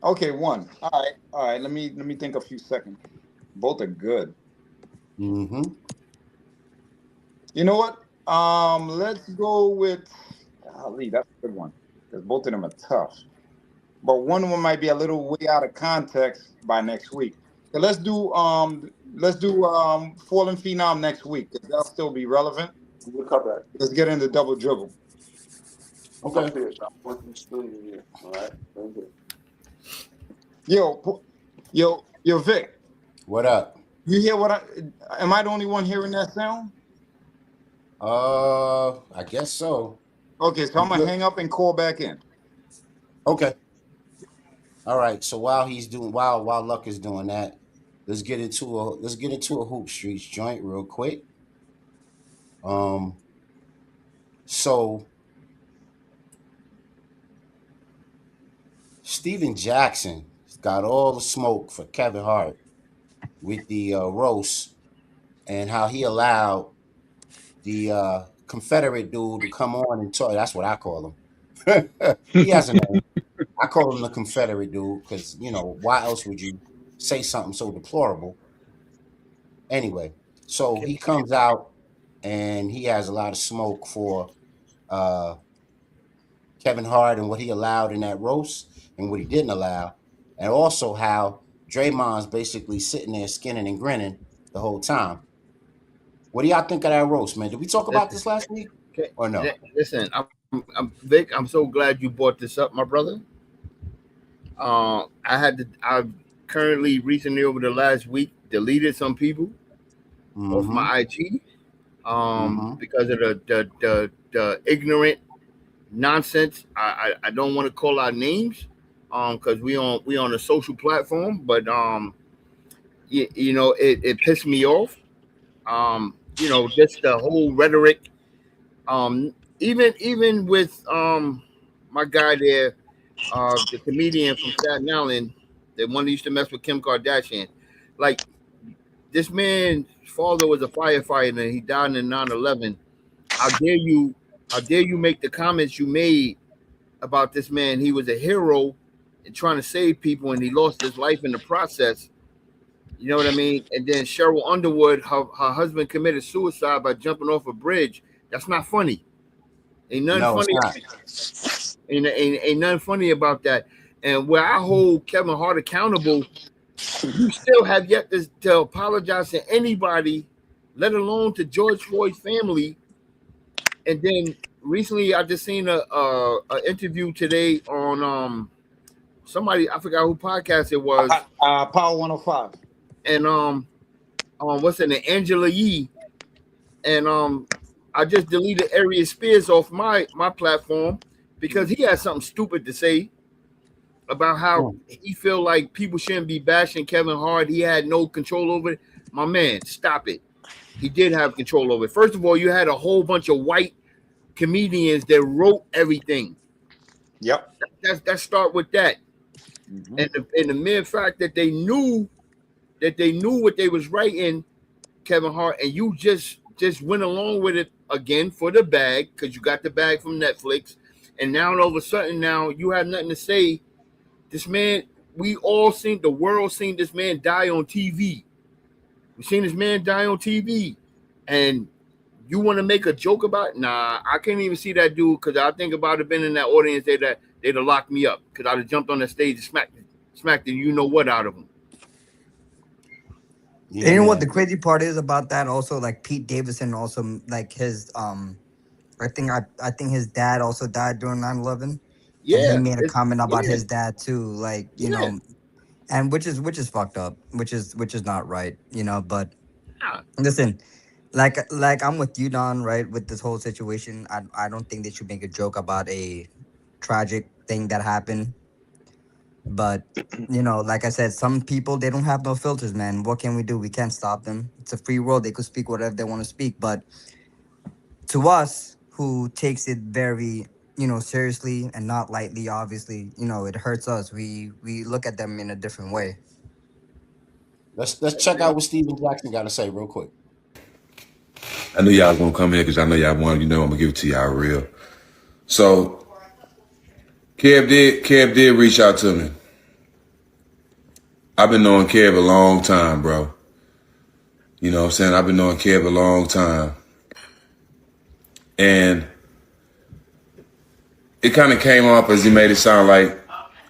Okay, one. All right. Let me think a few seconds. Both are good. Mm-hmm. You know what? Let's go with. Golly, that's a good one because both of them are tough. But one of them might be a little way out of context by next week. So let's do Fallen Phenom next week because that'll still be relevant. We'll cut that. Let's get into double dribble. Okay. All right. Thank you. Yo, Vic. What up? You hear what I? Am I the only one hearing that sound? I guess so. Okay, so You I'm gonna good? hang up and call back in. Okay. All right. So while Luck is doing that, let's get into a Hoop Streets joint real quick. Um. So Steven Jackson got all the smoke for Kevin Hart with the roast and how he allowed the Confederate dude to come on and talk. That's what I call him. He has a name. I call him the Confederate dude because, why else would you say something so deplorable? Anyway, so he comes out and he has a lot of smoke for uh, Kevin Hart and what he allowed in that roast and what he didn't allow. And also how Draymond's basically sitting there skinning and grinning the whole time. What do y'all think of that roast, man? Did we talk about this last week or no? Listen, I'm Vic. I'm so glad you brought this up, my brother. I've currently recently over the last week deleted some people off my IG because of the ignorant nonsense. I don't want to call out names because we on a social platform, but it pissed me off. Just the whole rhetoric. Even with my guy there, the comedian from Staten Island, the one that used to mess with Kim Kardashian, like this man's father was a firefighter and he died in 9/11. How dare you make the comments you made about this man? He was a hero and trying to save people and he lost his life in the process. You know what I mean? And then Cheryl Underwood, her husband committed suicide by jumping off a bridge. That's not funny. Ain't nothing funny. Ain't nothing funny about that. And where I hold Kevin Hart accountable, you still have yet to apologize to anybody, let alone to George Floyd's family. And then recently, I just seen a interview today on somebody, I forgot who podcast it was. Power 105. And what's in it? Angela Yee. And I just deleted Ariel Spears off my platform because he had something stupid to say about how he feel like people shouldn't be bashing Kevin Hart. He had no control over it. My man, stop it. He did have control over it. First of all, you had a whole bunch of white comedians that wrote everything. Yep. Let's start with that. And the mere fact that they knew what they was writing, Kevin Hart, and you just went along with it again for the bag because you got the bag from Netflix, and now all of a sudden now you have nothing to say. This man, the world seen this man die on TV. We seen this man die on TV, and you want to make a joke about it? Nah, I can't even see that dude because I think about it being in that audience, they'd have locked me up because I'd have jumped on the stage and smacked the you know what out of him. Yeah, you know what the crazy part is about that? Also, like Pete Davidson, also like his I think his dad also died during 9/11. Yeah, and he made a comment about his dad too, like you know, and which is fucked up, which is not right, you know. But listen, like I'm with you, Don, right? With this whole situation, I don't think they should make a joke about a tragic thing that happened. But you know, like I said, some people, they don't have no filters, man. What can we do? We can't stop them. It's a free world. They could speak whatever they want to speak. But to us, who takes it very, you know, seriously and not lightly, obviously, you know, it hurts us. We look at them in a different way. Let's check out what Steven Jackson got to say real quick. I knew y'all was gonna come here because I know y'all wanted, I'm gonna give it to y'all real. So Kev did reach out to me. I've been knowing Kev a long time, bro. You know what I'm saying? I've been knowing Kev a long time. And it kind of came off as he made it sound like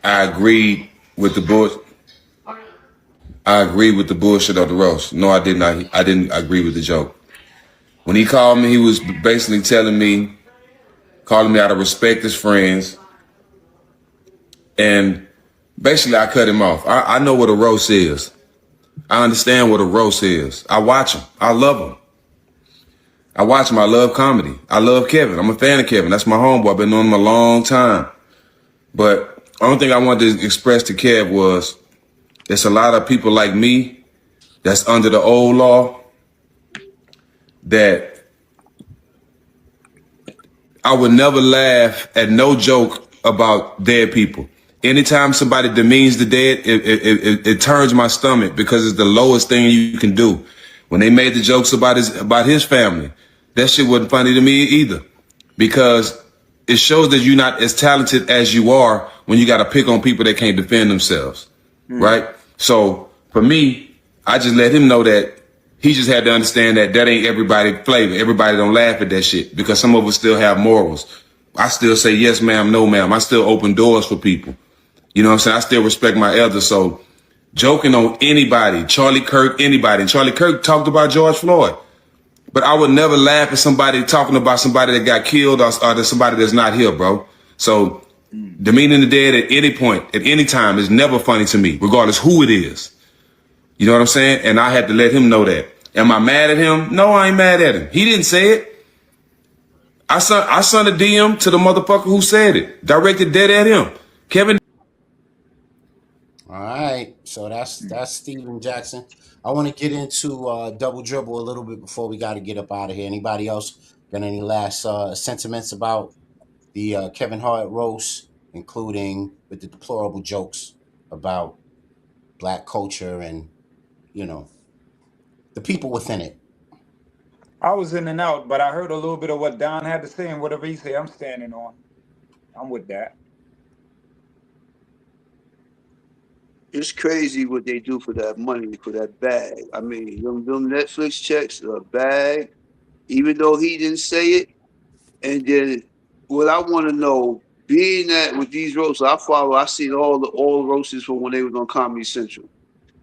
I agreed with the bullshit. I agreed with the bullshit of the roast. No, I did not. I didn't agree with the joke. When he called me, he was basically calling me out of respect as friends. And basically, I cut him off. I know what a roast is. I understand what a roast is. I watch him. I love him. I watch him. I love comedy. I love Kevin. I'm a fan of Kevin. That's my homeboy. I've been knowing him a long time. But the only thing I wanted to express to Kev was there's a lot of people like me that's under the old law that I would never laugh at no joke about dead people. Anytime somebody demeans the dead, it turns my stomach because it's the lowest thing you can do. When they made the jokes about his family, that shit wasn't funny to me either, because it shows that you're not as talented as you are when you got to pick on people that can't defend themselves, right? So for me, I just let him know that he just had to understand that ain't everybody's flavor. Everybody don't laugh at that shit because some of us still have morals. I still say yes, ma'am, no, ma'am. I still open doors for people. You know what I'm saying? I still respect my elders. So joking on anybody, Charlie Kirk, anybody. And Charlie Kirk talked about George Floyd. But I would never laugh at somebody talking about somebody that got killed or somebody that's not here, bro. So demeaning the dead at any point, at any time is never funny to me, regardless who it is. You know what I'm saying? And I had to let him know that. Am I mad at him? No, I ain't mad at him. He didn't say it. I sent a DM to the motherfucker who said it, directed dead at him. Kevin. All right, so that's Steven Jackson. I want to get into Double Dribble a little bit before we got to get up out of here. Anybody else got any last sentiments about the Kevin Hart roast, including with the deplorable jokes about black culture and, you know, the people within it? I was in and out, but I heard a little bit of what Don had to say, and whatever he said, I'm standing on. I'm with that. It's crazy what they do for that money, for that bag. I mean, them Netflix checks, a bag, even though he didn't say it. And then what I want to know, being that with these roasts, I seen all the roasts from when they was on Comedy Central.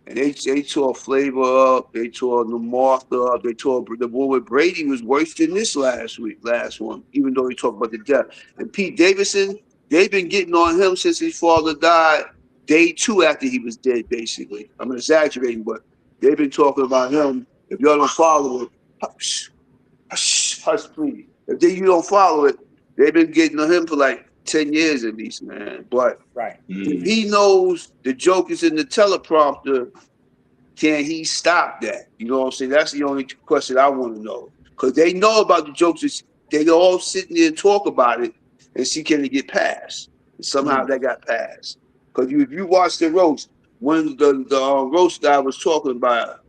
And they tore Flavor up, they tore the Martha up, they tore the one with Brady was worse than this last one, even though he talked about the death. And Pete Davidson, they've been getting on him since his father died, day 2 after he was dead, basically. I'm exaggerating, but they've been talking about him. If y'all don't follow it, hush, please. If you don't follow it, they've been getting on him for like 10 years at least, man. But if he knows the joke is in the teleprompter, can he stop that? You know what I'm saying? That's the only question I want to know. Because they know about the jokes. They all sitting there and talk about it and see can it get passed. And somehow that got passed. Because if you watch the roast, when the roast guy was talking about,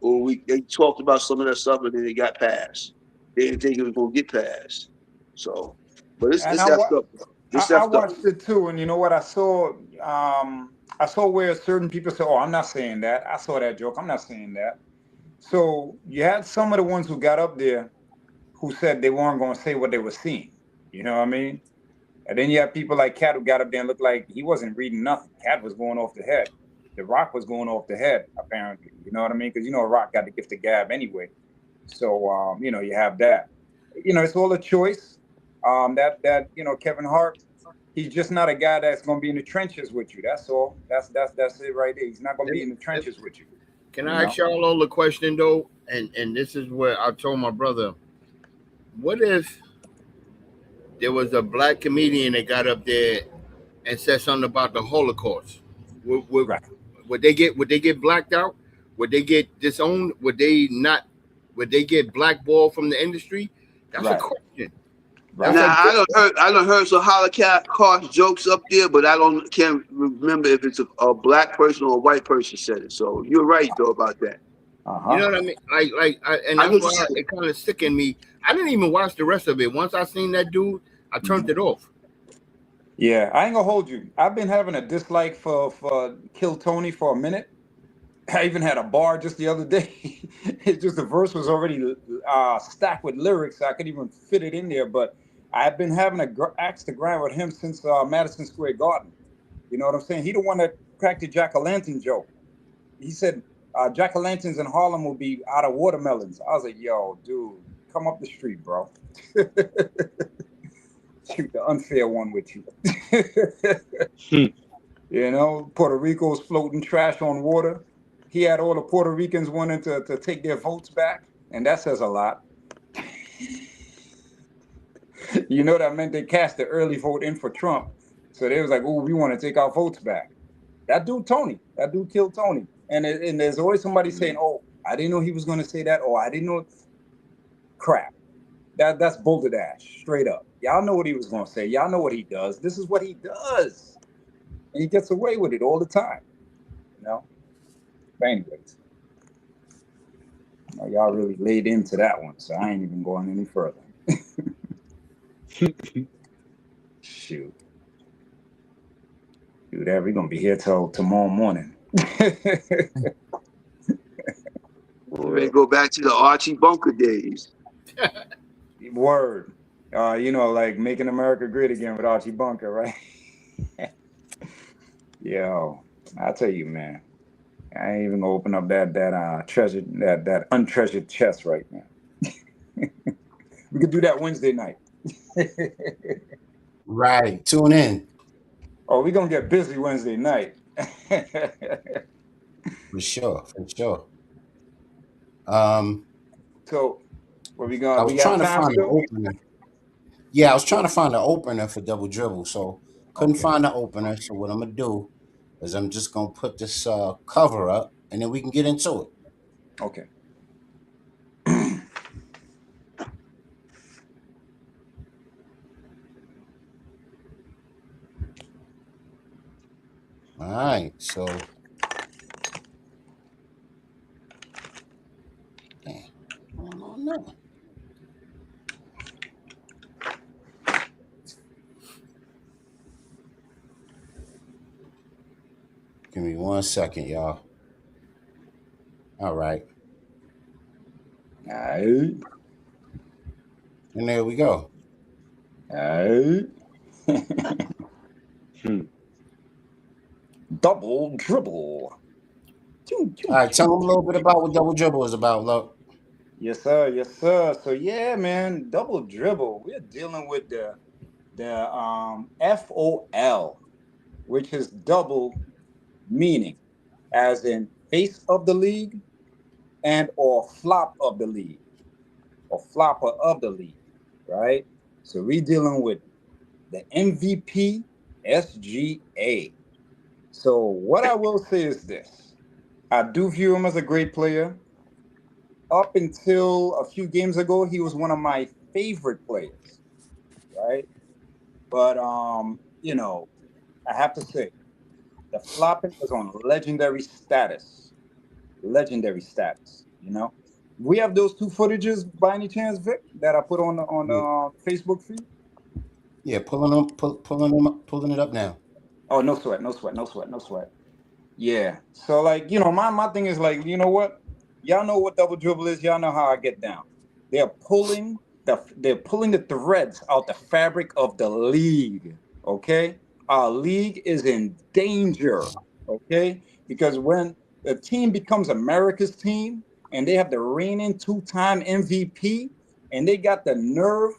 they talked about some of that stuff and then it got passed. They didn't think it was going to get passed. So, but it's effed up. I watched it too, and you know what? I saw where certain people say, "Oh, I'm not saying that." I saw that joke. I'm not saying that. So you had some of the ones who got up there who said they weren't going to say what they were seeing. You know what I mean? And then you have people like Cat who got up there and looked like he wasn't reading nothing. Cat was going off the head. The Rock was going off the head, apparently. You know what I mean? Because Rock got the gift of gab anyway. So you have that. It's all a choice. Kevin Hart, he's just not a guy that's going to be in the trenches with you. That's all. That's it right there. He's not going to be in the trenches with you. Can I ask y'all all a question though? And this is where I told my brother, what if there was a black comedian that got up there and said something about the Holocaust? Would they get blacked out? Would they get disowned? Would they get blackballed from the industry? That's a question. Now I don't heard some Holocaust jokes up there, but can't remember if it's a black person or a white person said it. So you're right though about that. You know what I mean? And that's why it kind of sickened me. I didn't even watch the rest of it. Once I seen that dude, I turned it off. Yeah, I ain't gonna hold you. I've been having a dislike for Kill Tony for a minute. I even had a bar just the other day. It's just the verse was already stacked with lyrics, so I could even fit it in there. But I've been having an axe to grind with him since Madison Square Garden. You know what I'm saying? He the one that cracked the jack-o'-lantern joke. He said jack-o'-lanterns in Harlem will be out of watermelons. I was like, yo, dude, come up the street, bro. Shoot the unfair one with you. Puerto Rico's floating trash on water. He had all the Puerto Ricans wanting to take their votes back, and that says a lot. That meant they cast the early vote in for Trump. So they was like, oh, we want to take our votes back. That dude killed Tony. And there's always somebody saying, oh, I didn't know he was going to say that. Oh, I didn't know. Crap. That's balderdash, straight up. Y'all know what he was going to say. Y'all know what he does. This is what he does. And he gets away with it all the time. But anyways, y'all really laid into that one, so I ain't even going any further. Shoot. Dude, we're going to be here till tomorrow morning. We're ready to go back to the Archie Bunker days. Word. Like Making America Great Again with Archie Bunker, right? Yo, I tell you, man, I ain't even gonna open up that untreasured chest right now. We could do that Wednesday night. Right. Tune in. Oh, we're gonna get busy Wednesday night. For sure. So what we I gonna was we have trying to time find an still? opener. Yeah, I was trying to find an opener for Double Dribble, so couldn't find an opener. So what I'm gonna do is I'm just gonna put this cover up, and then we can get into it. Okay. All right, so damn, what's going on now? Give me 1 second, y'all. All right. All right. And there we go. All right. Double Dribble. All right, tell them a little bit about what Double Dribble is about, look. Yes, sir. Yes, sir. So yeah, man, Double Dribble. We're dealing with the FOL, which is double meaning, as in face of the league and or flop of the league, or flopper of the league, right? So we're dealing with the MVP SGA. So what I will say is this: I do view him as a great player. Up until a few games ago, he was one of my favorite players, right? But I have to say, the flopping was on legendary status. Legendary status. We have those two footages by any chance, Vic, that I put on the Facebook feed. Yeah, pulling it up now. Oh, no sweat, no sweat, no sweat, no sweat. Yeah. So my thing is like, you know what? Y'all know what Double Dribble is. Y'all know how I get down. They're pulling the threads out the fabric of the league. Okay, our league is in danger. Okay, because when a team becomes America's team and they have the reigning two-time MVP and they got the nerve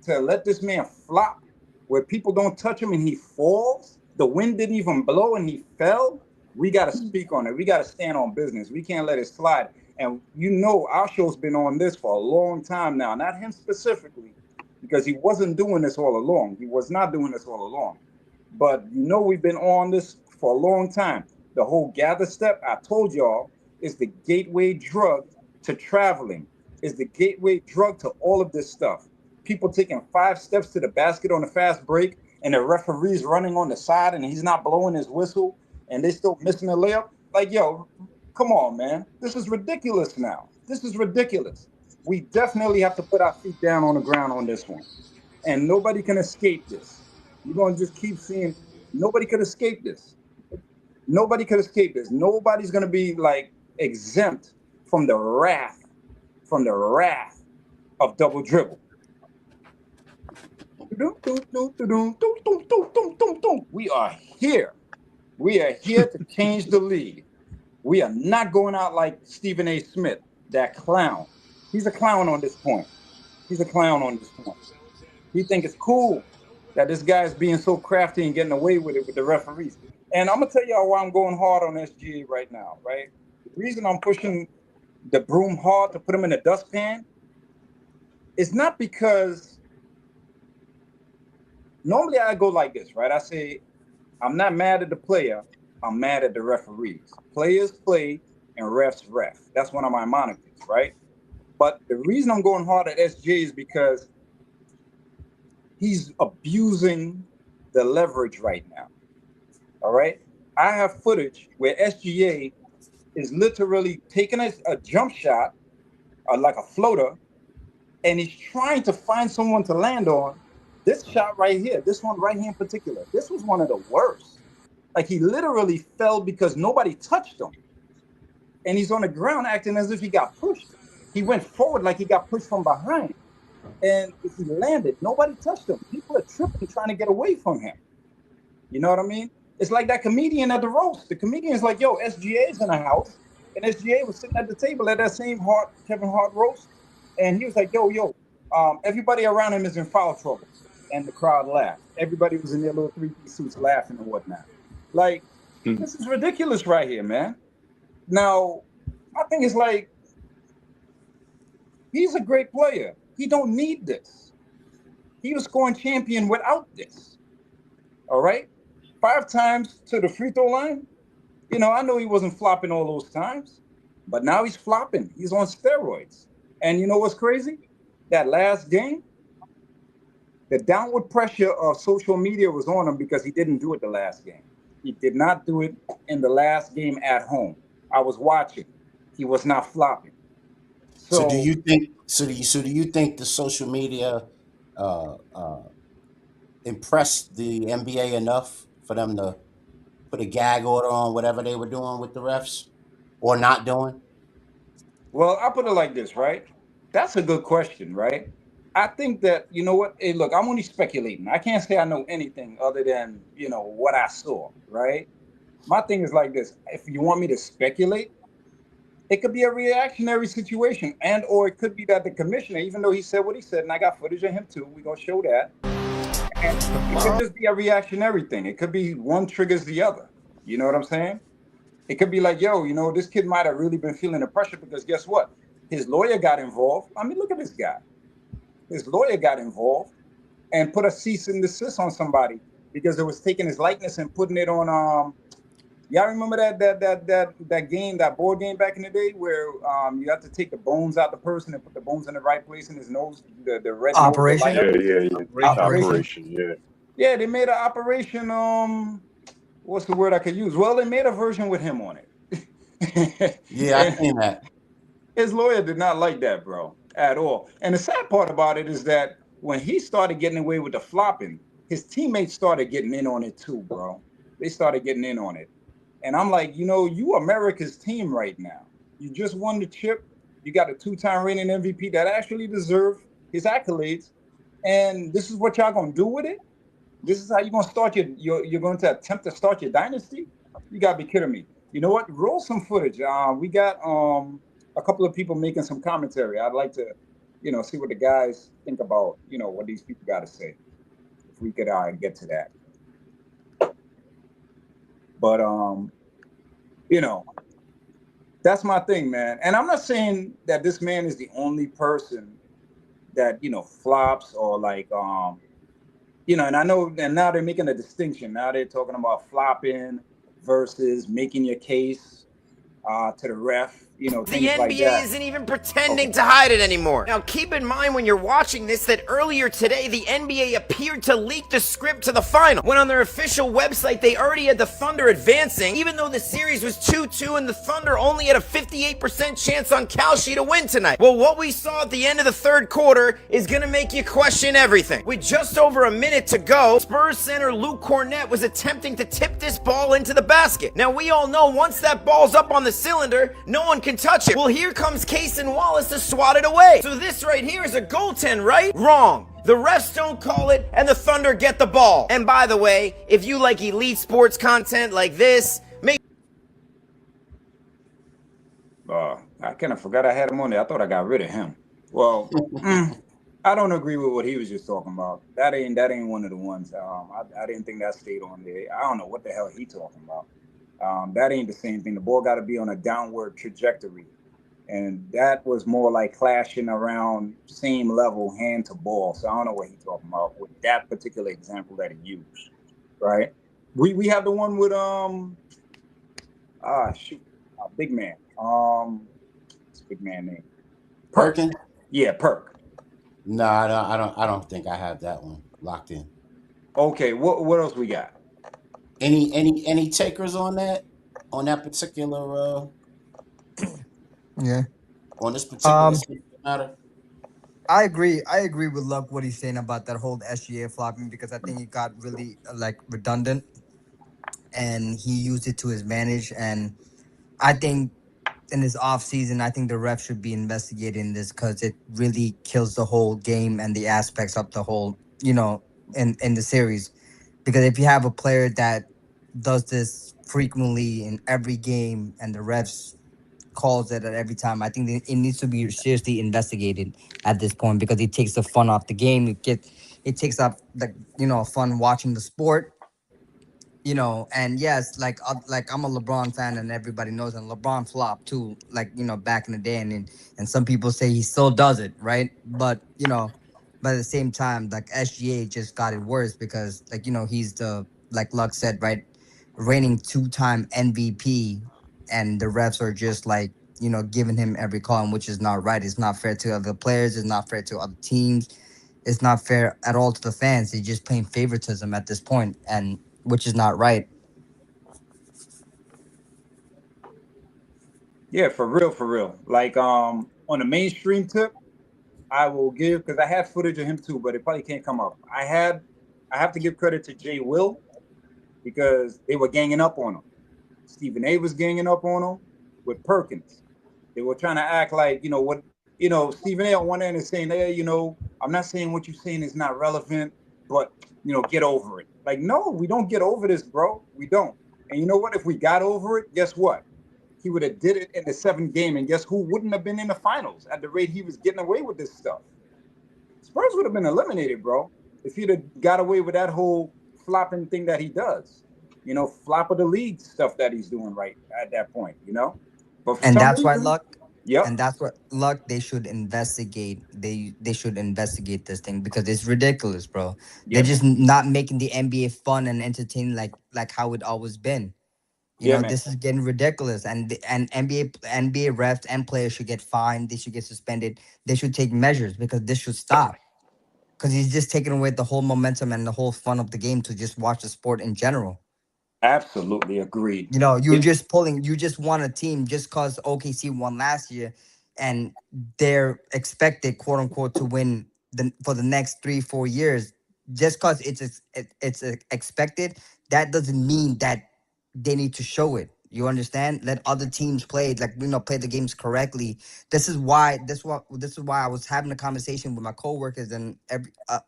to let this man flop where people don't touch him and he falls, the wind didn't even blow and he fell. We got to speak on it. We got to stand on business. We can't let it slide. And our show's been on this for a long time now, not him specifically, because he wasn't doing this all along. He was not doing this all along. But we've been on this for a long time. The whole gather step, I told y'all, is the gateway drug to traveling, is the gateway drug to all of this stuff. People taking 5 steps to the basket on a fast break, and the referee's running on the side, and he's not blowing his whistle, and they still missing the layup. Like, yo, come on, man. This is ridiculous now. This is ridiculous. We definitely have to put our feet down on the ground on this one. And nobody can escape this. You're going to just keep seeing, nobody could escape this. Nobody could escape this. Nobody's going to be like exempt from the wrath of Double Dribble. We are here. We are here to change the league. We are not going out like Stephen A. Smith, that clown. He's a clown on this point. He think it's cool that this guy's being so crafty and getting away with it with the referees. And I'm going to tell y'all why I'm going hard on SGA right now, right? The reason I'm pushing the broom hard to put him in the dustpan is not because normally I go like this, right? I say, I'm not mad at the player. I'm mad at the referees. Players play and refs ref. That's one of my monikers, right? But the reason I'm going hard at SGA is because he's abusing the leverage right now. All right. I have footage where SGA is literally taking a jump shot, like a floater, and he's trying to find someone to land on. This shot right here, this one right here in particular, this was one of the worst. Like he literally fell because nobody touched him. And he's on the ground acting as if he got pushed. He went forward like he got pushed from behind. And if he landed, nobody touched him. People are tripping trying to get away from him. You know what I mean? It's like that comedian at the roast. The comedian's like, yo, SGA's in the house. And SGA was sitting at the table at that same Kevin Hart roast. And he was like, yo, everybody around him is in foul trouble. And the crowd laughed. Everybody was in their little three-piece suits laughing and whatnot. Like, this is ridiculous right here, man. Now, I think it's like, he's a great player. He don't need this. He was scoring champion without this. All right? 5 times to the free throw line. You know, I know he wasn't flopping all those times, but now he's flopping. He's on steroids. And you know what's crazy? That last game, the downward pressure of social media was on him because he didn't do it the last game. He did not do it in the last game at home. I was watching. He was not flopping. So do you think? So do you think the social media impressed the NBA enough for them to put a gag order on whatever they were doing with the refs or not doing? Well, I'll put it like this, right? That's a good question, right? I think that, you know what? Hey, look, I'm only speculating. I can't say I know anything other than, you know, what I saw, right? My thing is like this. If you want me to speculate, it could be a reactionary situation, and or it could be that the commissioner, even though he said what he said, and I got footage of him too, we're going to show that. And it could just be a reactionary thing. It could be one triggers the other. You know what I'm saying? It could be like, yo, you know, this kid might have really been feeling the pressure because guess what? His lawyer got involved. I mean, look at this guy. His lawyer got involved and put a cease and desist on somebody because it was taking his likeness and putting it on. Y'all remember that game, that board game back in the day where you have to take the bones out the person and put the bones in the right place in his nose, the red Operation? nose. Operation. Yeah, they made an operation. What's the word I could use? Well, they made a version with him on it. Yeah, I seen that. His lawyer did not like that, bro, at all. And the sad part about it is that when he started getting away with the flopping, his teammates started getting in on it too, bro. They started getting in on it. And I'm like, you know, you America's team right now. You just won the chip. You got a 2-time reigning MVP that actually deserved his accolades. And this is what y'all going to do with it? This is how you're going to start you're going to attempt to start your dynasty? You got to be kidding me. You know what? Roll some footage. We got a couple of people making some commentary. I'd like to, you know, see what the guys think about, you know, what these people got to say. If we could get to that. But, you know, that's my thing, man. And I'm not saying that this man is the only person that, you know, flops or like, you know, and I know, and now they're making a distinction. Now they're talking about flopping versus making your case to the ref. You know, The things like NBA that. isn't even pretending to hide it anymore. Now, keep in mind when you're watching this that earlier today, the NBA appeared to leak the script to the final. When on their official website, they already had the Thunder advancing, even though the series was 2-2 and the Thunder only had a 58% chance on Kalshi to win tonight. Well, what we saw at the end of the third quarter is gonna make you question everything. With just over a minute to go, Spurs center Luke Cornett was attempting to tip this ball into the basket. Now, we all know once that ball's up on the cylinder, no one can touch it. Well, here comes Cason Wallace to swat it away. So this right here is a goaltend, right? Wrong. The refs don't call it, and the Thunder get the ball. And by the way, if you like elite sports content like this, make... I kind of forgot I had him on there. I thought I got rid of him. Well, I don't agree with what he was just talking about. That ain't one of the ones. I didn't think that stayed on there. I don't know what the hell he talking about. That ain't the same thing. The ball got to be on a downward trajectory. And that was more like clashing around same level hand to ball. So I don't know what he's talking about with that particular example that he used, right? We have the one with big man. What's big man name? Perkins? Yeah, Perk. No, I don't think I have that one locked in. Okay, what else we got? Any takers on that particular Yeah. on this particular Um, matter? I agree. I agree with Luck what he's saying about that whole SGA flopping because I think it got really like redundant, and he used it to his advantage. And I think in this off season, I think the ref should be investigating this because it really kills the whole game and the aspects of the whole, in the series. Because if you have a player that does this frequently in every game and the refs calls it at every time, I think that it needs to be seriously investigated at this point because it takes the fun off the game. It takes off the fun watching the sport. And yes, like I'm a LeBron fan, and everybody knows, and LeBron flopped too, like back in the day, and some people say he still does it, right? But at the same time, like SGA just got it worse because he's the, like Luck said, right, reigning 2-time MVP, and the refs are just like giving him every call, and which is not right. It's not fair to other players. It's not fair to other teams. It's not fair at all to the fans. They're just playing favoritism at this point, and which is not right. Yeah, for real, for real. Like on the mainstream tip, I will give because I had footage of him too, but it probably can't come up. I have to give credit to Jay Will because they were ganging up on him. Stephen A was ganging up on him with Perkins. They were trying to act like, Stephen A on one end is saying, hey, I'm not saying what you're saying is not relevant, but, get over it. Like, no, we don't get over this, bro. We don't. And you know what? If we got over it, guess what? He would have did it in the 7th game, and guess who wouldn't have been in the finals at the rate he was getting away with this stuff? Spurs would have been eliminated, bro, if he'd have got away with that whole flopping thing that he does. Flop of the league stuff that he's doing right at that point, But for And some that's why reason, Luck. yep, And that's what Luck. They should investigate. They should investigate this thing because it's ridiculous, bro. They're yeah, just man, not making the NBA fun and entertaining like how it always been. yeah, man, This is getting ridiculous, and NBA refs and players should get fined. They should get suspended. They should take measures because this should stop. Because he's just taking away the whole momentum and the whole fun of the game to just watch the sport in general. absolutely agreed. You just want a team just because OKC won last year, and they're expected, quote unquote, to win for the next 3-4 years. Just because it's expected, that doesn't mean that they need to show it. You understand? Let other teams play, play the games correctly. This is why I was having a conversation with my coworkers and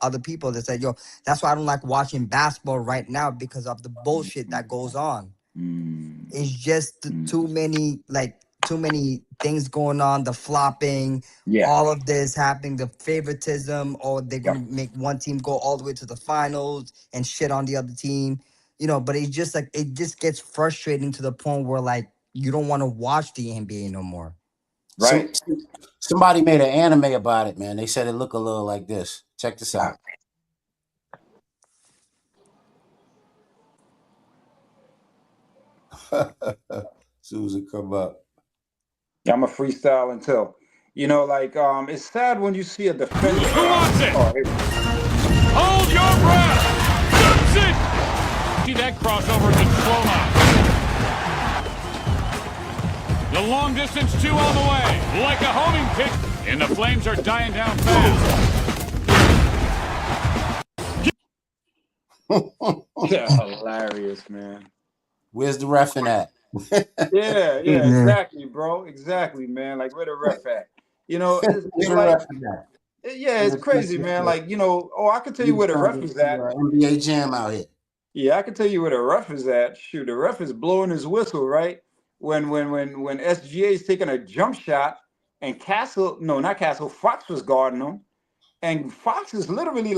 other people that said, "Yo, that's why I don't like watching basketball right now because of the bullshit that goes on." It's just too many things going on, the flopping, Yeah, all of this happening, the favoritism, or they're yep, gonna make one team go all the way to the finals and shit on the other team. But it's just it just gets frustrating to the point where you don't want to watch the NBA no more. right. Somebody made an anime about it, man. They said it looked a little like this. Check this out. Susan, come up. Yeah, I'm a freestyle until, it's sad when you see a defender. Who wants it? Oh, here we go. Hold your breath. That's it. See that crossover to slow mo. The long distance 2 on the way, like a homing pick, and the Flames are dying down fast. Yeah, hilarious, man. Where's the ref in that? Yeah, exactly, bro. Exactly, man. Like, where the ref at? It's like, yeah, it's crazy, man. Like, I can tell you where the ref is at. NBA Jam out here. Yeah, I can tell you where the ref is at. Shoot, the ref is blowing his whistle, right? When SGA is taking a jump shot and Fox was guarding him. And Fox is literally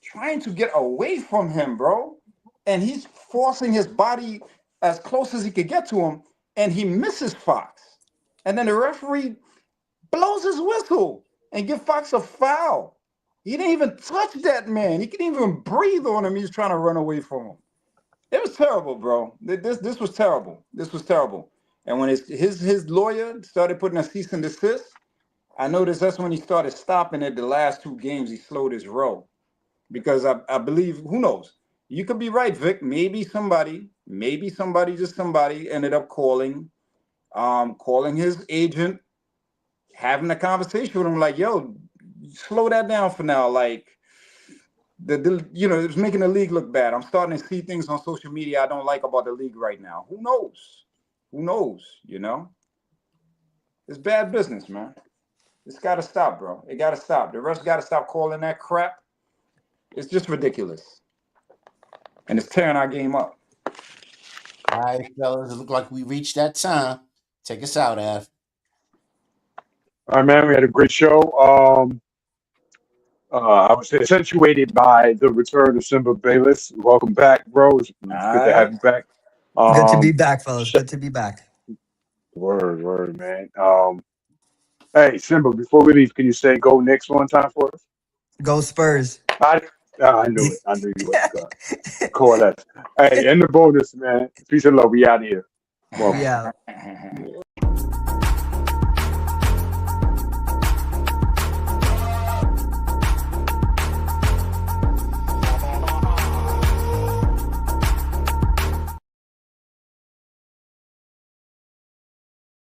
trying to get away from him, bro. And he's forcing his body as close as he could get to him, and he misses Fox. And then the referee blows his whistle and give Fox a foul. He didn't even touch that man. He couldn't even breathe on him. He's trying to run away from him. It was terrible, bro. This was terrible. This was terrible. And when his lawyer started putting a cease and desist, I noticed that's when he started stopping it. The last 2 games, he slowed his roll. Because I believe, who knows? you could be right, Vic. Maybe somebody, just somebody ended up calling his agent, having a conversation with him, like, yo, slow that down for now. Like, it's making the league look bad. I'm starting to see things on social media I don't like about the league right now. Who knows? It's bad business, man. It's got to stop, bro. It got to stop. The refs got to stop calling that crap. It's just ridiculous. And it's tearing our game up. All right, fellas. It looked like we reached that time. Take us out, Av. All right, man. We had a great show. I was accentuated by the return of Simba Bayless. Welcome back, bro. It's good to have you back. Good to be back, fellas. Good to be back. Word, man. Hey, Simba, before we leave, can you say go Knicks one time for us? Go Spurs. I knew it. I knew you were going to call that. Hey, and the bonus, man. Peace and love. We out here. We out.